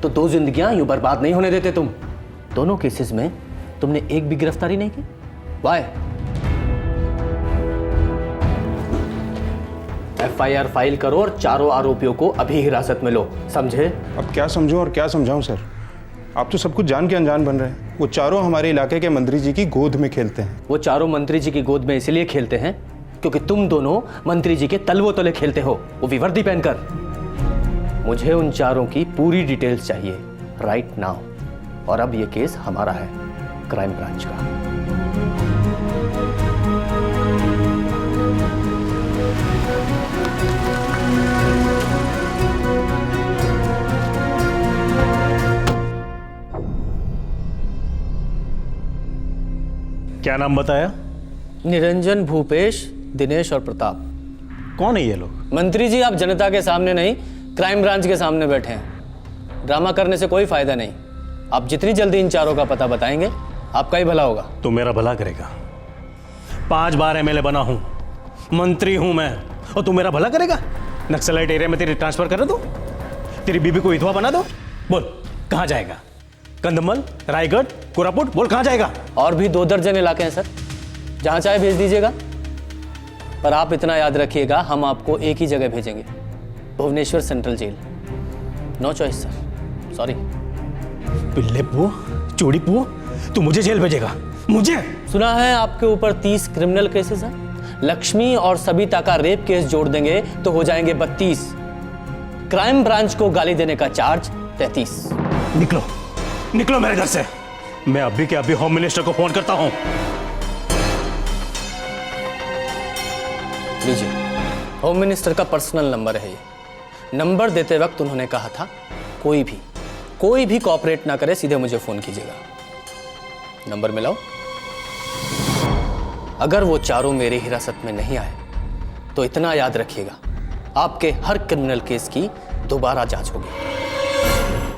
तो 2 जिंदगियां यूं बर्बाद नहीं होने देते तुम। दोनों केसेस में तुमने एक भी गिरफ्तारी नहीं की। वाई? एफआईआर फाइल करो और चारों आरोपियों को अभी हिरासत में लो, समझे?
अब क्या समझूं और क्या समझाऊं सर? आप तो सब कुछ जान के अनजान बन रहे हैं। वो चारों हमारे इलाके के मंत्री जी की गोद में खेलते हैं।
वो चारों मंत्री जी की गोद में इसलिए खेलते हैं क्योंकि तुम दोनों मंत्री जी के तलवों तले खेलते हो, वो भी वर्दी पहनकर। मुझे उन चारों की पूरी डिटेल्स चाहिए राइट नाउ। और अब ये केस हमारा है, क्राइम ब्रांच का।
क्या नाम बताया?
निरंजन, भूपेश, दिनेश और प्रताप।
कौन है ये लोग?
मंत्री जी, आप जनता के सामने नहीं, क्राइम ब्रांच के सामने बैठे हैं। ड्रामा करने से कोई फायदा नहीं। आप जितनी जल्दी इन चारों का पता बताएंगे, आपका ही भला होगा।
तो मेरा भला करेगा? 5 बार एमएलए बना हूं, मंत्री हूं मैं, और तू मेरा भला करेगा? नक्सलाइट एरिया में तेरी ट्रांसफर कर दो, तेरी बीबी को विधवा बना दो। बोल कहां जाएगा? कंधमल, रायगढ़, कोरापुट, बोल कहां जाएगा?
और भी 2 दर्जन इलाके हैं सर, जहां चाहे भेज दीजिएगा। पर आप इतना याद रखिएगा, हम आपको एक ही जगह भेजेंगे, Bhubaneswar central jail. No choice sir, sorry.
पिल्ले पुओ, चोड़ी पुओ, तू मुझे जेल भेजेगा? मुझे?
सुना है आपके ऊपर 30 क्रिमिनल केसेस हैं। लक्ष्मी और सबिता का रेप केस जोड़ देंगे तो हो जाएंगे 32। क्राइम ब्रांच को गाली देने का चार्ज 33।
निकलो, निकलो मेरे घर से। मैं अभी के अभी होम मिनिस्टर को फोन करता हूं।
लीजिए, होम मिनिस्टर का पर्सनल नंबर है ये। नंबर देते वक्त उन्होंने कहा था कोई भी कोऑपरेट ना करे, सीधे मुझे फोन कीजिएगा। नंबर मिलाओ। अगर वो चारों मेरी हिरासत में नहीं आए तो इतना याद रखिएगा, आपके हर क्रिमिनल केस की दोबारा जांच होगी।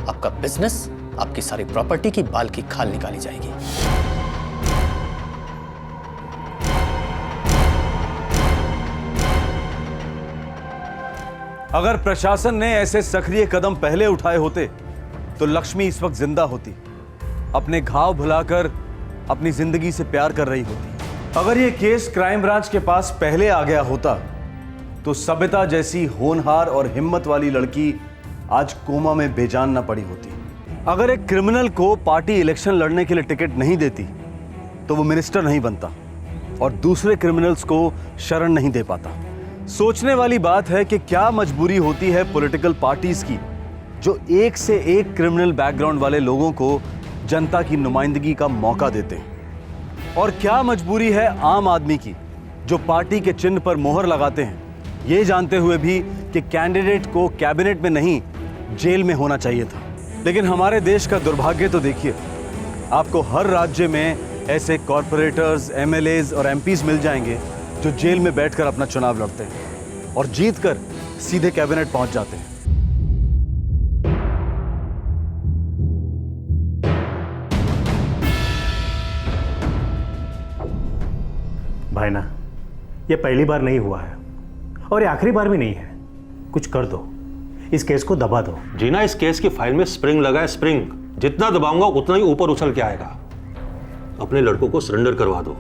आपका बिजनेस, आपकी सारी प्रॉपर्टी की बाल की खाल निकाली जाएगी।
अगर प्रशासन ने ऐसे सक्रिय कदम पहले उठाए होते तो लक्ष्मी इस वक्त जिंदा होती, अपने घाव भुलाकर अपनी जिंदगी से प्यार कर रही होती। अगर यह केस क्राइम ब्रांच के पास पहले आ गया होता तो सबिता जैसी होनहार और हिम्मत वाली लड़की आज कोमा में बेजान ना पड़ी होती। अगर एक क्रिमिनल को पार्टी इलेक्शन लड़ने के लिए टिकट नहीं देती तो वो मिनिस्टर नहीं बनता और दूसरे क्रिमिनल्स को शरण नहीं दे पाता। सोचने वाली बात है कि क्या मजबूरी होती है पॉलिटिकल पार्टीज की जो एक से एक क्रिमिनल बैकग्राउंड वाले लोगों को जनता की नुमाइंदगी का मौका देते हैं, और क्या मजबूरी है आम आदमी की जो पार्टी के चिन्ह पर मोहर लगाते हैं, ये जानते हुए भी कि कैंडिडेट को कैबिनेट में नहीं जेल में होना चाहिए था। लेकिन हमारे देश का दुर्भाग्य तो देखिए, आपको हर राज्य में ऐसे कॉरपोरेटर्स, एमएलएज और एमपीज मिल जाएंगे जो जेल में बैठकर अपना चुनाव लड़ते हैं और जीतकर सीधे कैबिनेट पहुंच जाते हैं।
भाई ना, ये पहली बार नहीं हुआ है और ये आखिरी बार भी नहीं है। कुछ कर दो, इस केस को दबा दो।
जीना, इस केस की फाइल में स्प्रिंग लगा है, स्प्रिंग। जितना दबाऊंगा उतना ही ऊपर उछल के आएगा। अपने लड़कों को सरेंडर करवा दो,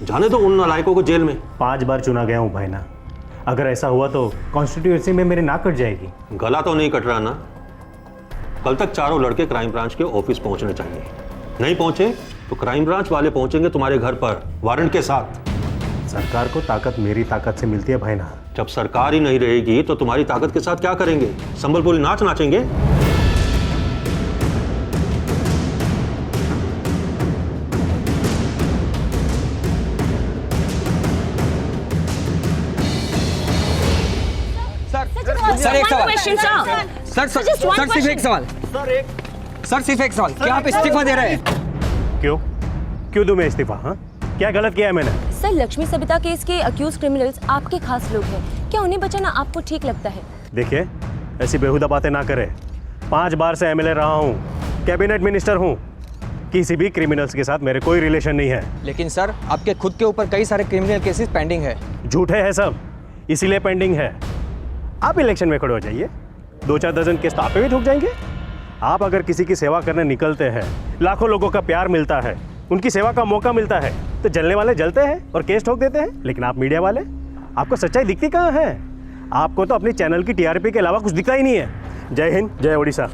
जाने दो उन नालायकों को जेल में।
5 बार चुना गया हूं भाई ना, अगर ऐसा हुआ तो कॉन्स्टिट्यूएंसी में मेरी नाक कट जाएगी।
गला तो नहीं कट रहा ना। कल तक चारों लड़के क्राइम ब्रांच के ऑफिस पहुंचने चाहिए। नहीं पहुंचे तो क्राइम ब्रांच वाले पहुंचेंगे तुम्हारे घर पर वारंट के साथ।
सरकार को ताकत मेरी ताकत से मिलती है भाई ना।
जब सरकार ही नहीं रहेगी तो तुम्हारी ताकत के साथ क्या करेंगे? संबलपुरी नाच नाचेंगे?
सर एक सवाल सर सिर्फ एक सवाल सर सिर्फ एक सवाल, क्या आप इस्तीफा दे रहे हैं?
क्यों दूं मैं इस्तीफा? हाँ, क्या गलत किया है मैंने?
सर, लक्ष्मी सबिता केस के अक्यूज क्रिमिनल्स आपके खास लोग हैं, क्या उन्हें बचाना आपको ठीक लगता है?
देखिए, ऐसी बेहुदा बातें ना करें। 5 बार से एमएलए रहा हूँ, कैबिनेट मिनिस्टर हूँ, किसी भी क्रिमिनल्स के साथ मेरे कोई रिलेशन नहीं है।
लेकिन सर, आपके खुद के ऊपर कई सारे क्रिमिनल केसेस पेंडिंग है।
झूठे हैं सब, इसीलिए पेंडिंग है। आप इलेक्शन में खड़े हो जाइए, 2-4 दर्जन केस तो आप पे भी ठुक जाएंगे। आप अगर किसी की सेवा करने निकलते हैं, लाखों लोगों का प्यार मिलता है, उनकी सेवा का मौका मिलता है, तो जलने वाले जलते हैं और केस ठोक देते हैं। लेकिन आप मीडिया वाले, आपको सच्चाई दिखती कहाँ है? आपको तो अपनी चैनल की टीआरपी के अलावा कुछ दिखता ही नहीं है। जय हिंद, जय उड़ीसा।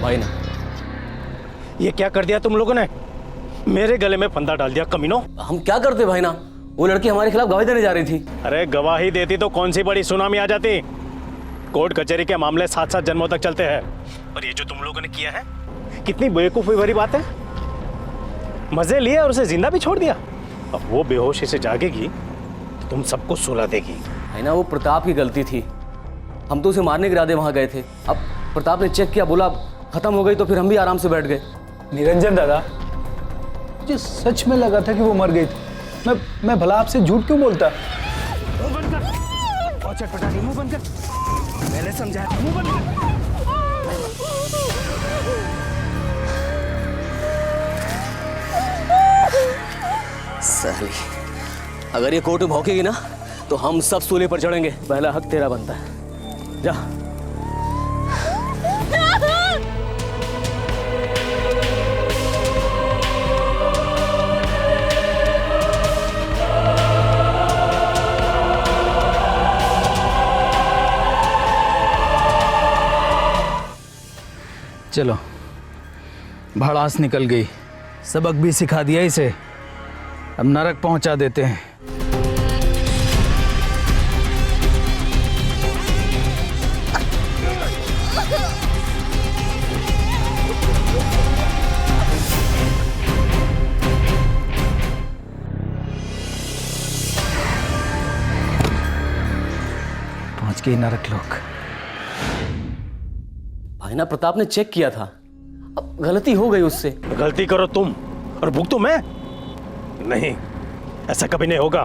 भाई ना,
ये क्या कर दिया तुम लोगों ने? मेरे गले में फंदा डाल दिया कमीनों।
हम क्या करते भाई ना, वो लड़की हमारे खिलाफ गवाही देने जा रही थी।
अरे गवाही देती तो कौन सी बड़ी सुनामी आ जाती। कोर्ट कचहरी के मामले 7-7 जन्मों तक चलते हैं। और ये जो तुम लोगों ने किया है, कितनी बेवकूफ़ी भरी बात है। मजे लिए और उसे जिंदा भी छोड़ दिया। अब वो बेहोशी से जागेगी तो तुम सबको सुला देगी।
भाई ना, वो प्रताप की गलती थी। हम तो उसे मारने के इरादे वहां गए थे। अब प्रताप ने चेक किया, बोला खत्म हो गई, तो फिर हम भी आराम से बैठ गए।
निरंजन दादा, मुझे सच में लगा था कि वो मर गई थी। मैं भला आपसे झूठ क्यों बोलता?
मुंह बंद कर। और चटपटा के मुंह बंद कर। मैंने समझाया, मुंह बंद कर।
साली, अगर ये कोर्ट में भौंकेगी ना, तो हम सब सूले पर चढ़ेंगे। पहला हक तेरा बनता है। जा।
चलो, भड़ास निकल गई, सबक भी सिखा दिया इसे। अब नरक पहुंचा देते हैं। पहुंच गई नरक लोक।
भाई ना, प्रताप ने चेक किया था, अब गलती हो गई उससे।
गलती करो तुम और भुगतो मैं? नहीं, ऐसा कभी नहीं होगा।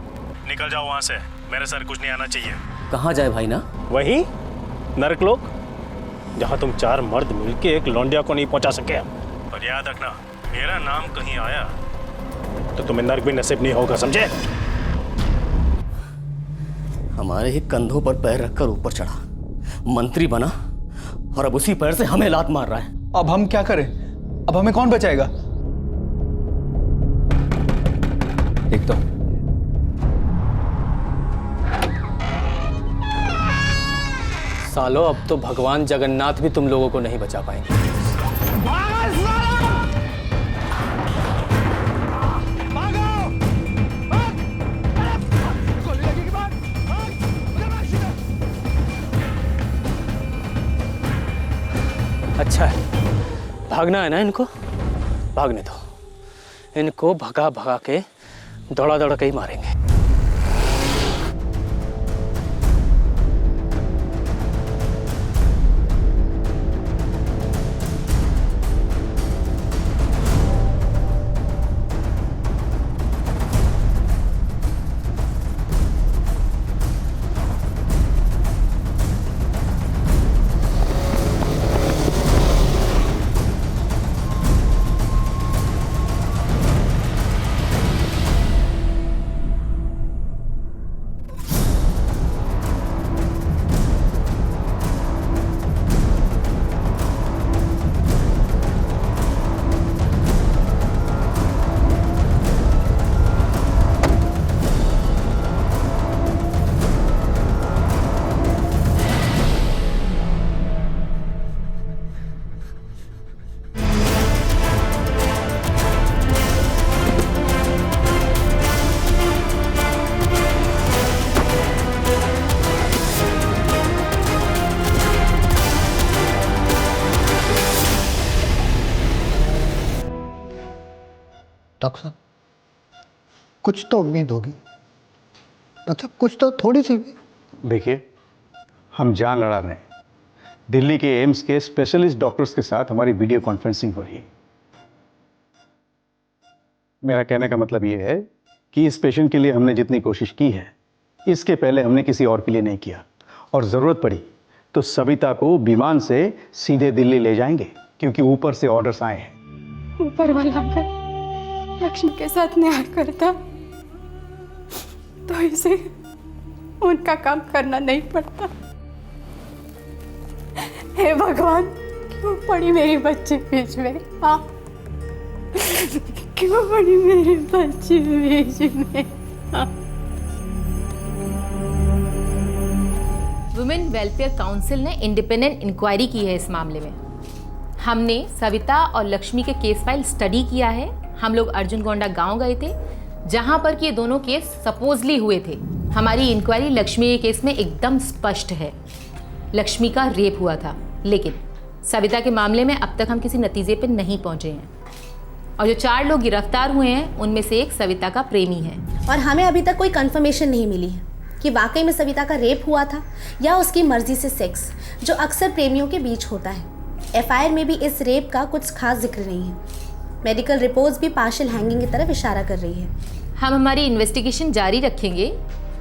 निकल जाओ वहां से, मेरे सर कुछ नहीं आना चाहिए।
कहाँ जाए भाई ना?
वहीं नरकलोक, जहां तुम 4 मर्द मिलके एक लौंडिया को नहीं पहुंचा सके। और याद रखना, मेरा नाम कहीं आया तो तुम्हें नरक भी नसीब नहीं होगा, समझे?
हमारे ही कंधों पर पैर रखकर ऊपर चढ़ा, मंत्री बना, और अब उसी पैर से हमें लात मार रहा है।
अब हम क्या करें? अब हमें कौन बचाएगा? देख तो,
सालो, अब तो भगवान जगन्नाथ भी तुम लोगों को नहीं बचा पाएंगे। अच्छा है, भागना है ना इनको? भागने दो, इनको भगा भगा के दौड़ा दौड़ा के ही मारेंगे।
डॉक्टर साहब, कुछ तो उम्मीद होगी, मतलब कुछ तो थोड़ी सी भी।
देखिए, हम जान लड़ा रहे हैं। दिल्ली के एम्स के स्पेशलिस्ट डॉक्टर्स के साथ हमारी वीडियो कॉन्फ्रेंसिंग हो रही है। मेरा कहने का मतलब ये है कि इस पेशेंट के लिए हमने जितनी कोशिश की है, इसके पहले हमने किसी और के लिए नहीं किया। और ज़रूरत पड़ी तो सविता को विमान से सीधे दिल्ली ले जाएंगे, क्योंकि ऊपर से ऑर्डर्स आए हैं।
ऊपर वाला अगर लक्ष्मी के साथ न्याय करता तो इसे उनका काम करना नहीं पड़ता। हे भगवान, क्यों पड़ी मेरी बच्ची बीच में? हाँ, क्यों पड़ी मेरी बच्ची बीच में? हाँ।
वुमेन वेलफेयर काउंसिल ने इंडिपेंडेंट इंक्वायरी की है इस मामले में। हमने सविता और लक्ष्मी के केस फाइल स्टडी किया है। हम लोग अर्जुनगोंडा गांव गए थे, जहां पर कि ये दोनों केस सपोजली हुए थे। हमारी इंक्वायरी लक्ष्मी के केस में एकदम स्पष्ट है। लक्ष्मी का रेप हुआ था, लेकिन सविता के मामले में अब तक हम किसी नतीजे पर नहीं पहुंचे हैं। और जो 4 लोग गिरफ्तार हुए हैं, उनमें से एक सविता का प्रेमी है।
और हमें अभी तक कोई कंफर्मेशन नहीं मिली है कि वाकई में सविता का रेप हुआ था या उसकी मर्जी से सेक्स, जो अक्सर प्रेमियों के बीच होता है। एफआईआर में भी इस रेप का कुछ खास जिक्र नहीं है। मेडिकल रिपोर्ट्स भी पार्शियल हैंगिंग की तरफ इशारा कर रही है।
हम हमारी इन्वेस्टिगेशन जारी रखेंगे।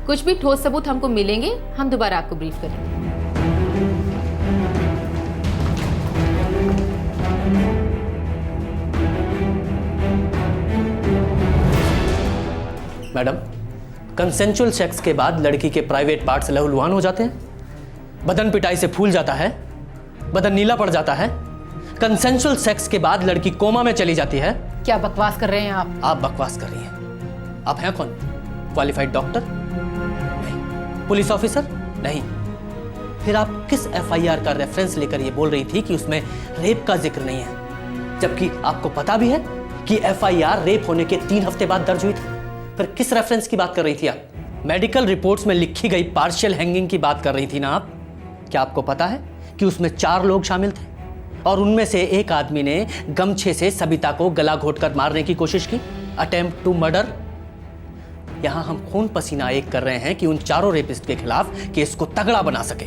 कुछ भी ठोस सबूत हमको मिलेंगे, हम दोबारा आपको ब्रीफ करेंगे।
मैडम, कंसेंचुअल सेक्स के बाद लड़की के प्राइवेट पार्ट्स लहूलुहान हो जाते हैं, बदन पिटाई से फूल जाता है, बदन नीला पड़ जाता है। कंसेंचुअल सेक्स के बाद लड़की कोमा में चली जाती है।
क्या बकवास कर रहे हैं आप?
आप बकवास कर रही हैं। आप हैं कौन? Qualified doctor? नहीं। Police officer? नहीं। फिर आप किस एफआईआर का रेफरेंस लेकर ये बोल रही थी कि उसमें रेप का जिक्र नहीं है, जबकि आपको पता भी है कि एफआईआर रेप होने के 3 हफ्ते बाद दर्ज हुई थी? फिर किस रेफरेंस की बात कर रही थी आप? मेडिकल रिपोर्ट्स में लिखी गई पार्शियल हैंगिंग की बात कर रही थी ना आप? क्या आपको पता है कि उसमें 4 लोग शामिल थे और उनमें से एक आदमी ने गमछे से सविता को गला घोटकर मारने की कोशिश की, अटेम्प्ट टू मर्डर। यहां हम खून पसीना एक कर रहे हैं कि उन 4 रेपिस्ट के खिलाफ केस को तगड़ा बना सके,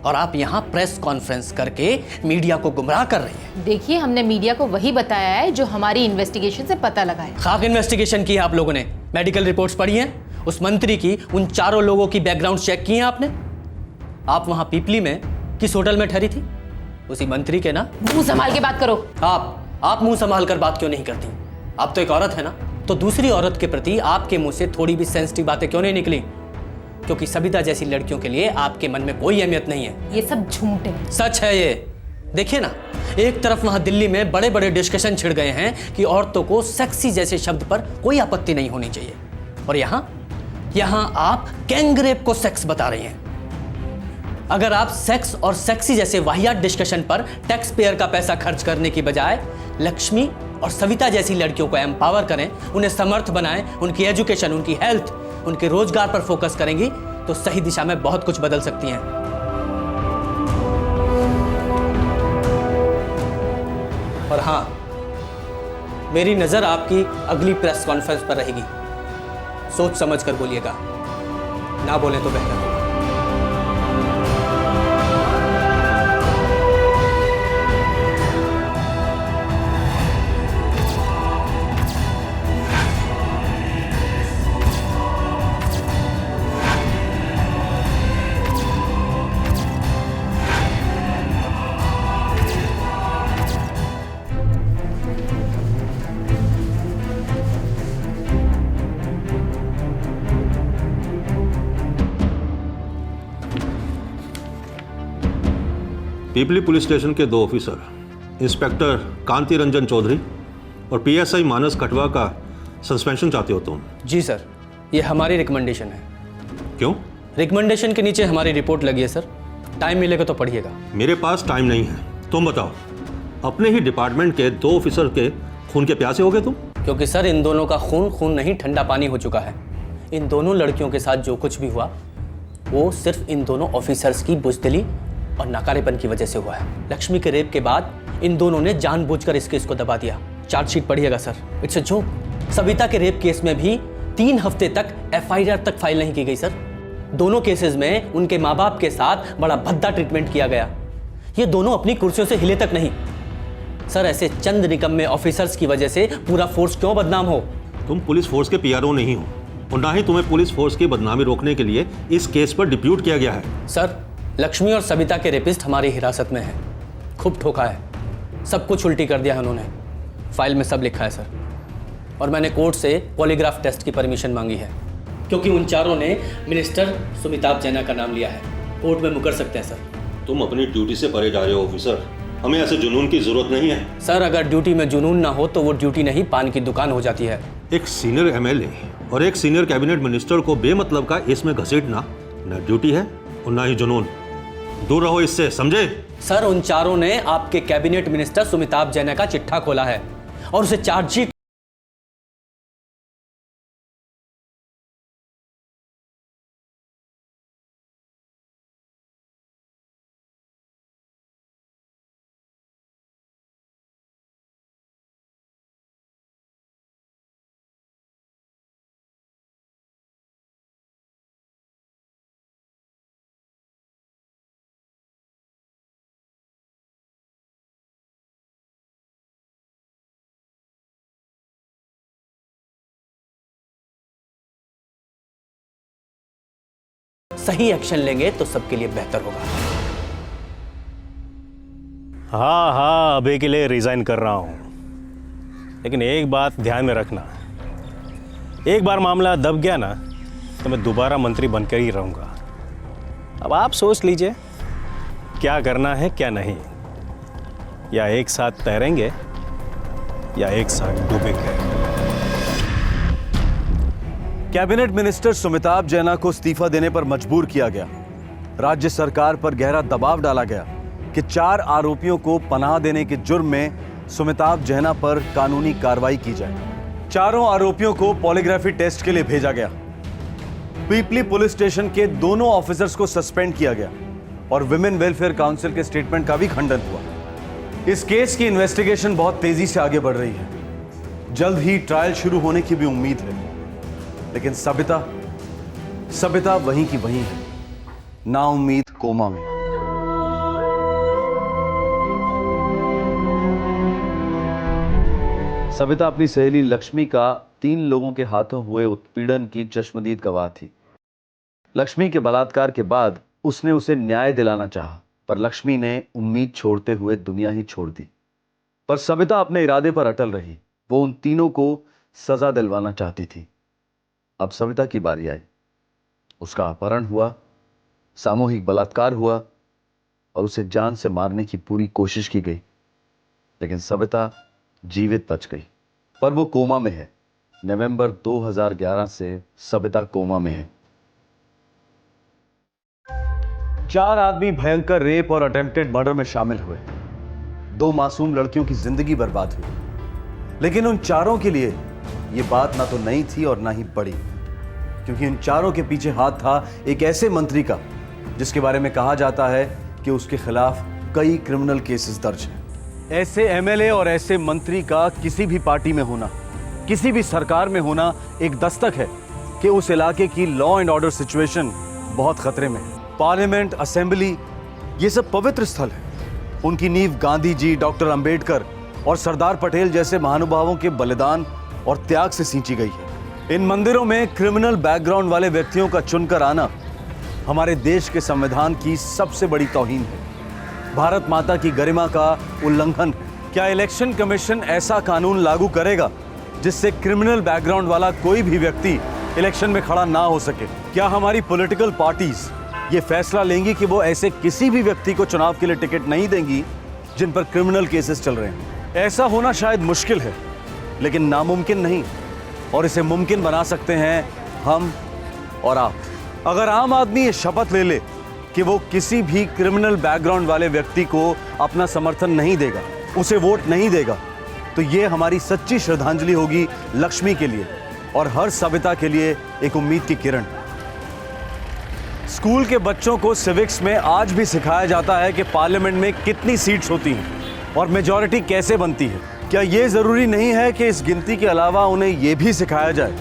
और आप यहां प्रेस कॉन्फ्रेंस करके मीडिया को गुमराह कर रही हैं।
देखिए, हमने मीडिया को वही बताया है जो हमारी इन्वेस्टिगेशन से पता लगा है।
खाक इन्वेस्टिगेशन की है आप लोगों ने, मेडिकल रिपोर्ट्स पढ़ी हैं, उस मंत्री की उन 4 लोगों की बैकग्राउंड चेक की है आपने? आप वहां पीपली में किस होटल में ठहरी थी? उसी मंत्री के ना?
मुंह संभाल के बात करो।
आप मुंह संभाल कर बात क्यों नहीं करती? आप तो एक औरत है ना, तो दूसरी औरत के प्रति आपके मुंह से थोड़ी भी सेंसिटिव बातें क्यों नहीं निकली? क्योंकि सविता जैसी लड़कियों के लिए आपके मन में कोई अहमियत नहीं है।
ये सब झूठ है।
सच है ये। देखिए ना, एक तरफ वहां दिल्ली में बड़े बड़े डिस्कशन छिड़ गए हैं कि औरतों को सेक्सी जैसे शब्द पर कोई आपत्ति नहीं होनी चाहिए, और यहां आप गैंग रेप को सेक्स बता रही हैं। अगर आप सेक्स और सेक्सी जैसे वाहियात डिस्कशन पर टैक्स पेयर का पैसा खर्च करने की बजाय लक्ष्मी और सविता जैसी लड़कियों को एम्पावर करें, उन्हें समर्थ बनाएं, उनकी एजुकेशन, उनकी हेल्थ, उनके रोजगार पर फोकस करेंगी, तो सही दिशा में बहुत कुछ बदल सकती हैं। और हां, मेरी नजर आपकी अगली प्रेस कॉन्फ्रेंस पर रहेगी। सोच समझ कर बोलिएगा, ना बोले तो बेहतर होगा।
पीपली पुलिस स्टेशन के 2 ऑफिसर, इंस्पेक्टर कांति रंजन चौधरी और पीएसआई मानस कटवा का सस्पेंशन चाहते हो तुम?
जी सर, ये हमारी रिकमेंडेशन है।
क्यों?
रिकमेंडेशन के नीचे हमारी रिपोर्ट लगी है सर, टाइम मिलेगा तो पढ़िएगा।
मेरे पास टाइम नहीं है, तुम बताओ। अपने ही डिपार्टमेंट के 2 ऑफिसर के खून के प्यासे हो गए तुम?
क्योंकि सर, इन दोनों का खून नहीं ठंडा पानी हो चुका है। इन दोनों लड़कियों के साथ जो कुछ भी हुआ, वो सिर्फ इन दोनों ऑफिसर्स की बुजदिली और नाकारेपन की वजह से हुआ है। लक्ष्मी के रेप के बाद इन दोनों ने जानबूझकर इस केस को दबा दिया। चार्जशीट पढ़िएगा sir, it's a joke. Savita के रेप केस में भी 3 हफ्ते तक एफआईआर तक फाइल नहीं की गई सर। दोनों केसेस में उनके माँ बाप के साथ बड़ा भद्दा ट्रीटमेंट किया गया। ये दोनों अपनी कुर्सियों से हिले तक नहीं। सर, ऐसे चंद निकम्मे ऑफिसर्स की वजह से पूरा फोर्स क्यों बदनाम हो?
तुम पुलिस फोर्स के पीआरओ नहीं हो और ना ही तुम्हें पुलिस फोर्स की बदनामी रोकने के लिए इस केस पर डिप्यूट किया गया है।
सर, लक्ष्मी और सविता के रेपिस्ट हमारी हिरासत में है। खूब ठोका है, सब कुछ उल्टी कर दिया है उन्होंने। फाइल में सब लिखा है सर। और मैंने कोर्ट से पॉलीग्राफ टेस्ट की परमिशन मांगी है क्योंकि उन चारों ने मिनिस्टर सुमिताभ जैना का नाम लिया है। कोर्ट में मुकर सकते हैं सर।
तुम अपनी ड्यूटी से परे जा रहे हो ऑफिसर। हमें ऐसे जुनून की जरूरत नहीं है।
सर, अगर ड्यूटी में जुनून ना हो तो वो ड्यूटी नहीं, पान की दुकान हो जाती है।
एक सीनियर एमएलए और एक सीनियर कैबिनेट मिनिस्टर को बेमतलब का इसमें घसीटना न ड्यूटी है और ना ही जुनून। दूर रहो इससे, समझे?
सर, उन चारों ने आपके कैबिनेट मिनिस्टर सुमिताभ जैना का चिट्ठा खोला है और उसे चार्जशीट सही एक्शन लेंगे तो सबके लिए बेहतर होगा।
हाँ हाँ, अभी के लिए रिजाइन कर रहा हूँ, लेकिन एक बात ध्यान में रखना, एक बार मामला दब गया ना तो मैं दोबारा मंत्री बनकर ही रहूँगा। अब आप सोच लीजिए क्या करना है क्या नहीं, या एक साथ तैरेंगे या एक साथ डूबेंगे।
कैबिनेट मिनिस्टर सुमिताभ जैना को इस्तीफा देने पर मजबूर किया गया। राज्य सरकार पर गहरा दबाव डाला गया कि 4 आरोपियों को पनाह देने के जुर्म में सुमिताभ जैना पर कानूनी कार्रवाई की जाए। चारों आरोपियों को पॉलीग्राफी टेस्ट के लिए भेजा गया। पीपली पुलिस स्टेशन के दोनों ऑफिसर्स को सस्पेंड किया गया और विमेन वेलफेयर काउंसिल के स्टेटमेंट का भी खंडन हुआ। इस केस की इन्वेस्टिगेशन बहुत तेजी से आगे बढ़ रही है। जल्द ही ट्रायल शुरू होने की भी उम्मीद है। लेकिन सविता वहीं की वहीं है, नाउम्मीद कोमा में। सविता अपनी सहेली लक्ष्मी का 3 लोगों के हाथों हुए उत्पीड़न की चश्मदीद गवाह थी। लक्ष्मी के बलात्कार के बाद उसने उसे न्याय दिलाना चाहा, पर लक्ष्मी ने उम्मीद छोड़ते हुए दुनिया ही छोड़ दी। पर सविता अपने इरादे पर अटल रही। वो उन तीनों को सजा दिलवाना चाहती थी। अब सविता की बारी आई। उसका अपहरण हुआ, सामूहिक बलात्कार हुआ और उसे जान से मारने की पूरी कोशिश की गई, लेकिन सविता जीवित बच गई। पर वो कोमा में है। नवंबर 2011 से सविता कोमा में है। 4 आदमी भयंकर रेप और अटेम्प्टेड मर्डर में शामिल हुए। 2 मासूम लड़कियों की जिंदगी बर्बाद हुई। लेकिन उन चारों के लिए यह बात ना तो नई थी और ना ही बड़ी, क्योंकि इन चारों के पीछे हाथ था एक ऐसे मंत्री का जिसके बारे में कहा जाता है कि उसके खिलाफ कई क्रिमिनल केसेस दर्ज हैं। ऐसे एमएलए और ऐसे मंत्री का किसी भी पार्टी में होना, किसी भी सरकार में होना एक दस्तक है कि उस इलाके की लॉ एंड ऑर्डर सिचुएशन बहुत खतरे में है। पार्लियामेंट, असेंबली, ये सब पवित्र स्थल है। उनकी नींव गांधी जी, डॉक्टर अंबेडकर और सरदार पटेल जैसे महानुभावों के बलिदान और त्याग से सींची गई है। इन मंदिरों में क्रिमिनल बैकग्राउंड वाले व्यक्तियों का चुनकर आना हमारे देश के संविधान की सबसे बड़ी तौहीन है, भारत माता की गरिमा का उल्लंघन है। क्या इलेक्शन कमीशन ऐसा कानून लागू करेगा जिससे क्रिमिनल बैकग्राउंड वाला कोई भी व्यक्ति इलेक्शन में खड़ा ना हो सके? क्या हमारी पॉलिटिकल पार्टीज ये फैसला लेंगी कि वो ऐसे किसी भी व्यक्ति को चुनाव के लिए टिकट नहीं देंगी जिन पर क्रिमिनल केसेस चल रहे हैं? ऐसा होना शायद मुश्किल है, लेकिन नामुमकिन नहीं, और इसे मुमकिन बना सकते हैं हम और आप। अगर आम आदमी ये शपथ ले ले कि वो किसी भी क्रिमिनल बैकग्राउंड वाले व्यक्ति को अपना समर्थन नहीं देगा, उसे वोट नहीं देगा, तो ये हमारी सच्ची श्रद्धांजलि होगी लक्ष्मी के लिए और हर सविता के लिए एक उम्मीद की किरण। स्कूल के बच्चों को सिविक्स में आज भी सिखाया जाता है कि पार्लियामेंट में कितनी सीट्स होती हैं और मेजॉरिटी कैसे बनती है, क्या ये जरूरी नहीं है कि इस गिनती के अलावा उन्हें यह भी सिखाया जाए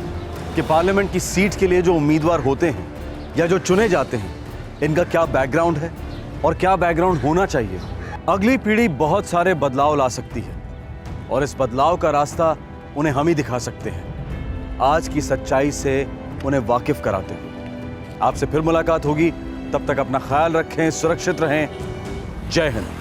कि पार्लियामेंट की सीट के लिए जो उम्मीदवार होते हैं या जो चुने जाते हैं, इनका क्या बैकग्राउंड है और क्या बैकग्राउंड होना चाहिए? अगली पीढ़ी बहुत सारे बदलाव ला सकती है और इस बदलाव का रास्ता उन्हें हम ही दिखा सकते हैं। आज की सच्चाई से उन्हें वाकिफ कराते हैं। आपसे फिर मुलाकात होगी, तब तक अपना ख्याल रखें, सुरक्षित रहें। जय हिंद।